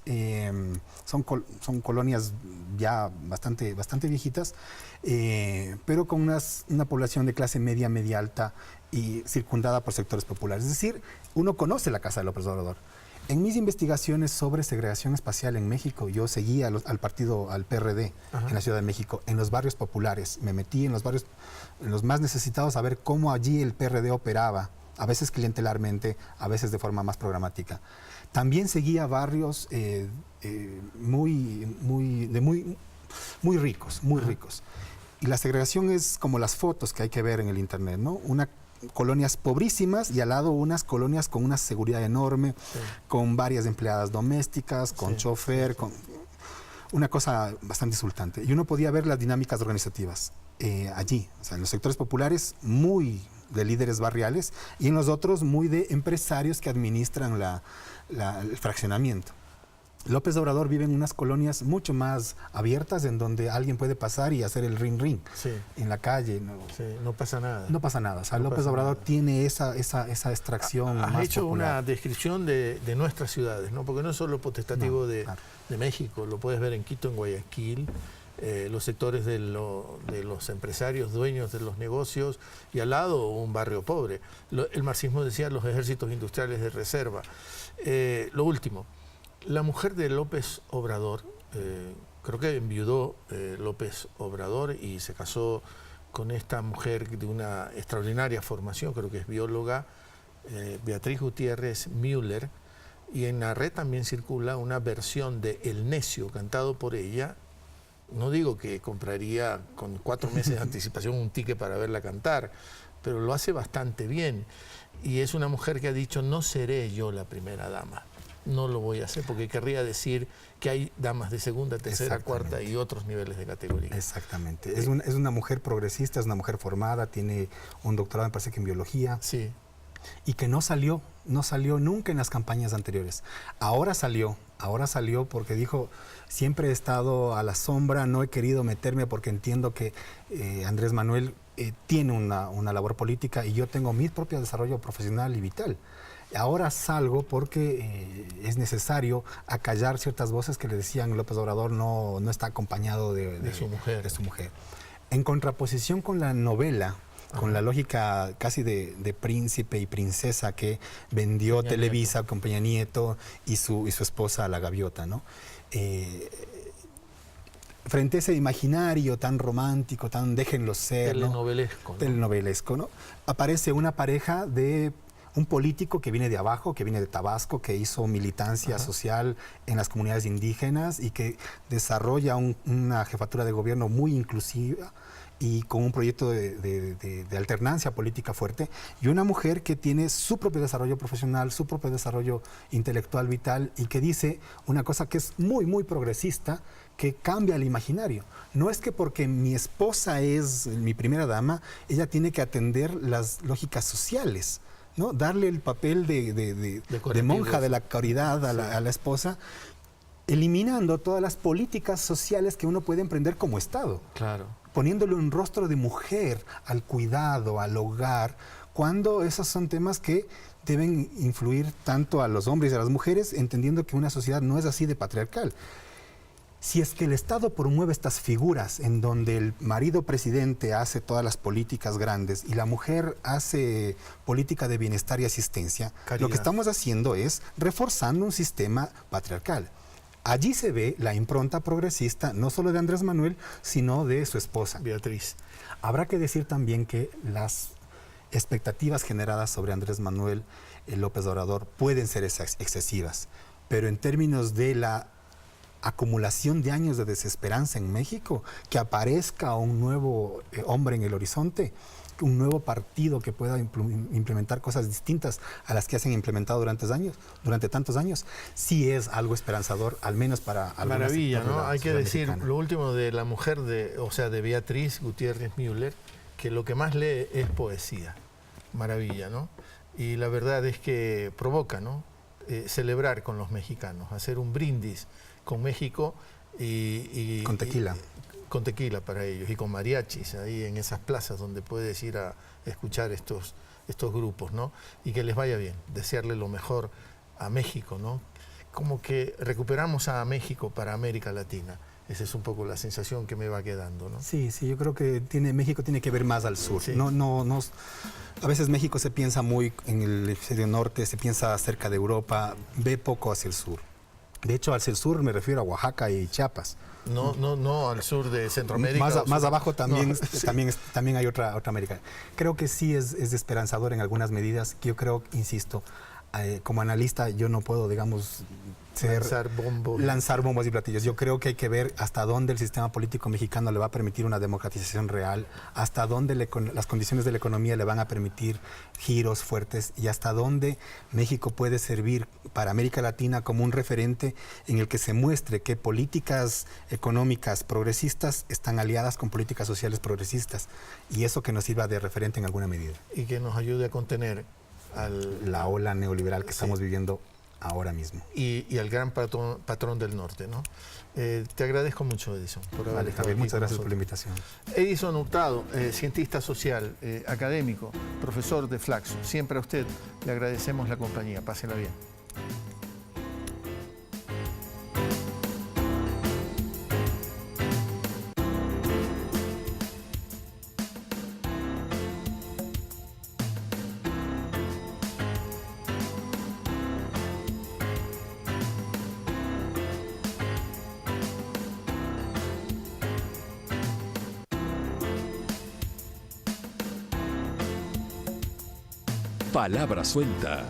son colonias ya bastante viejitas, pero con una población de clase media, media alta, y circundada por sectores populares. Es decir, uno conoce la casa de López Obrador. En mis investigaciones sobre segregación espacial en México, yo seguía al PRD, ajá, en la Ciudad de México, en los barrios populares. Me metí en los barrios, en los más necesitados, a ver cómo allí el PRD operaba, a veces clientelarmente, a veces de forma más programática. También seguía barrios muy ricos, muy ricos. Y la segregación es como las fotos que hay que ver en el internet, ¿no? Colonias pobrísimas y al lado unas colonias con una seguridad enorme, sí, con varias empleadas domésticas, con, sí, chofer, sí, con una cosa bastante insultante. Y uno podía ver las dinámicas organizativas allí, o sea, en los sectores populares muy de líderes barriales y en los otros muy de empresarios que administran el fraccionamiento. López Obrador vive en unas colonias mucho más abiertas en donde alguien puede pasar y hacer el ring sí, en la calle. Sí, no pasa nada. No pasa nada. O sea, López Obrador tiene esa extracción Has más hecho popular. Una descripción de nuestras ciudades, ¿no? Porque no es solo potestativo claro, de México, lo puedes ver en Quito, en Guayaquil, los sectores de los empresarios, dueños de los negocios, y al lado un barrio pobre. El marxismo decía los ejércitos industriales de reserva. Lo último. La mujer de López Obrador, creo que enviudó López Obrador y se casó con esta mujer de una extraordinaria formación, creo que es bióloga, Beatriz Gutiérrez Müller, y en la red también circula una versión de El Necio, cantado por ella. No digo que compraría con 4 meses de anticipación un ticket para verla cantar, pero lo hace bastante bien. Y es una mujer que ha dicho, no seré yo la primera dama. No lo voy a hacer porque querría decir que hay damas de segunda, tercera, cuarta y otros niveles de categoría. Exactamente. Es una mujer progresista, es una mujer formada, tiene un doctorado, me parece que en biología. Sí. Y que no salió nunca en las campañas anteriores. Ahora salió porque dijo, siempre he estado a la sombra, no he querido meterme porque entiendo que Andrés Manuel tiene una labor política y yo tengo mi propio desarrollo profesional y vital. Ahora salgo porque es necesario acallar ciertas voces que le decían López Obrador no está acompañado de su mujer. En contraposición con la novela, con la lógica casi de príncipe y princesa que vendió Peña Televisa Nieto, con Peña Nieto y su esposa a la gaviota, ¿no? Frente a ese imaginario tan romántico, tan déjenlo ser, telenovelesco, ¿no? Telenovelesco, ¿no? Aparece una pareja de un político que viene de abajo, que viene de Tabasco, que hizo militancia social en las comunidades indígenas y que desarrolla una jefatura de gobierno muy inclusiva y con un proyecto de alternancia política fuerte, y una mujer que tiene su propio desarrollo profesional, su propio desarrollo intelectual vital, y que dice una cosa que es muy, muy progresista, que cambia el imaginario. No es que porque mi esposa es mi primera dama, ella tiene que atender las lógicas sociales, ¿no? Darle el papel de monja de la caridad a la esposa, eliminando todas las políticas sociales que uno puede emprender como Estado. Claro. Poniéndole un rostro de mujer al cuidado, al hogar, cuando esos son temas que deben influir tanto a los hombres y a las mujeres, entendiendo que una sociedad no es así de patriarcal. Si es que el Estado promueve estas figuras en donde el marido presidente hace todas las políticas grandes y la mujer hace política de bienestar y asistencia, Caridad. Lo que estamos haciendo es reforzando un sistema patriarcal. Allí se ve la impronta progresista, no solo de Andrés Manuel, sino de su esposa. Beatriz. Habrá que decir también que las expectativas generadas sobre Andrés Manuel López Obrador pueden ser excesivas, pero en términos de la acumulación de años de desesperanza en México, que aparezca un nuevo hombre en el horizonte, un nuevo partido que pueda implementar cosas distintas a las que se han implementado durante tantos años, sí es algo esperanzador, al menos para algunas. Maravilla, ¿no? Hay que decir lo último de la mujer, de Beatriz Gutiérrez Müller, que lo que más lee es poesía. Maravilla, ¿no? Y la verdad es que provoca, ¿no? Celebrar con los mexicanos, hacer un brindis con México y con tequila. Con tequila para ellos y con mariachis ahí en esas plazas donde puedes ir a escuchar estos grupos, ¿no? Y que les vaya bien, desearle lo mejor a México, ¿no? Como que recuperamos a México para América Latina. Esa es un poco la sensación que me va quedando, ¿no? Sí, yo creo que México tiene que ver más al sur. Sí. A veces México se piensa muy en el hemisferio norte, se piensa cerca de Europa, ve poco hacia el sur. De hecho, hacia el sur me refiero a Oaxaca y Chiapas. No al sur de Centroamérica. Más abajo también, No, sí. también hay otra América. Creo que sí es esperanzador en algunas medidas. Que yo creo, insisto, como analista yo no puedo, digamos, lanzar bombos y platillos. Yo creo que hay que ver hasta dónde el sistema político mexicano le va a permitir una democratización real, hasta dónde las condiciones de la economía le van a permitir giros fuertes y hasta dónde México puede servir para América Latina como un referente en el que se muestre que políticas económicas progresistas están aliadas con políticas sociales progresistas y eso que nos sirva de referente en alguna medida. Y que nos ayude a contener la ola neoliberal que estamos viviendo ahora mismo. Y al gran patrón del norte, ¿no? Te agradezco mucho, Edison, por haber estado aquí. Muchas gracias por la invitación. Edison Hurtado, cientista social, académico, profesor de Flaxo. Siempre a usted le agradecemos la compañía. Pásela bien. Palabra suelta.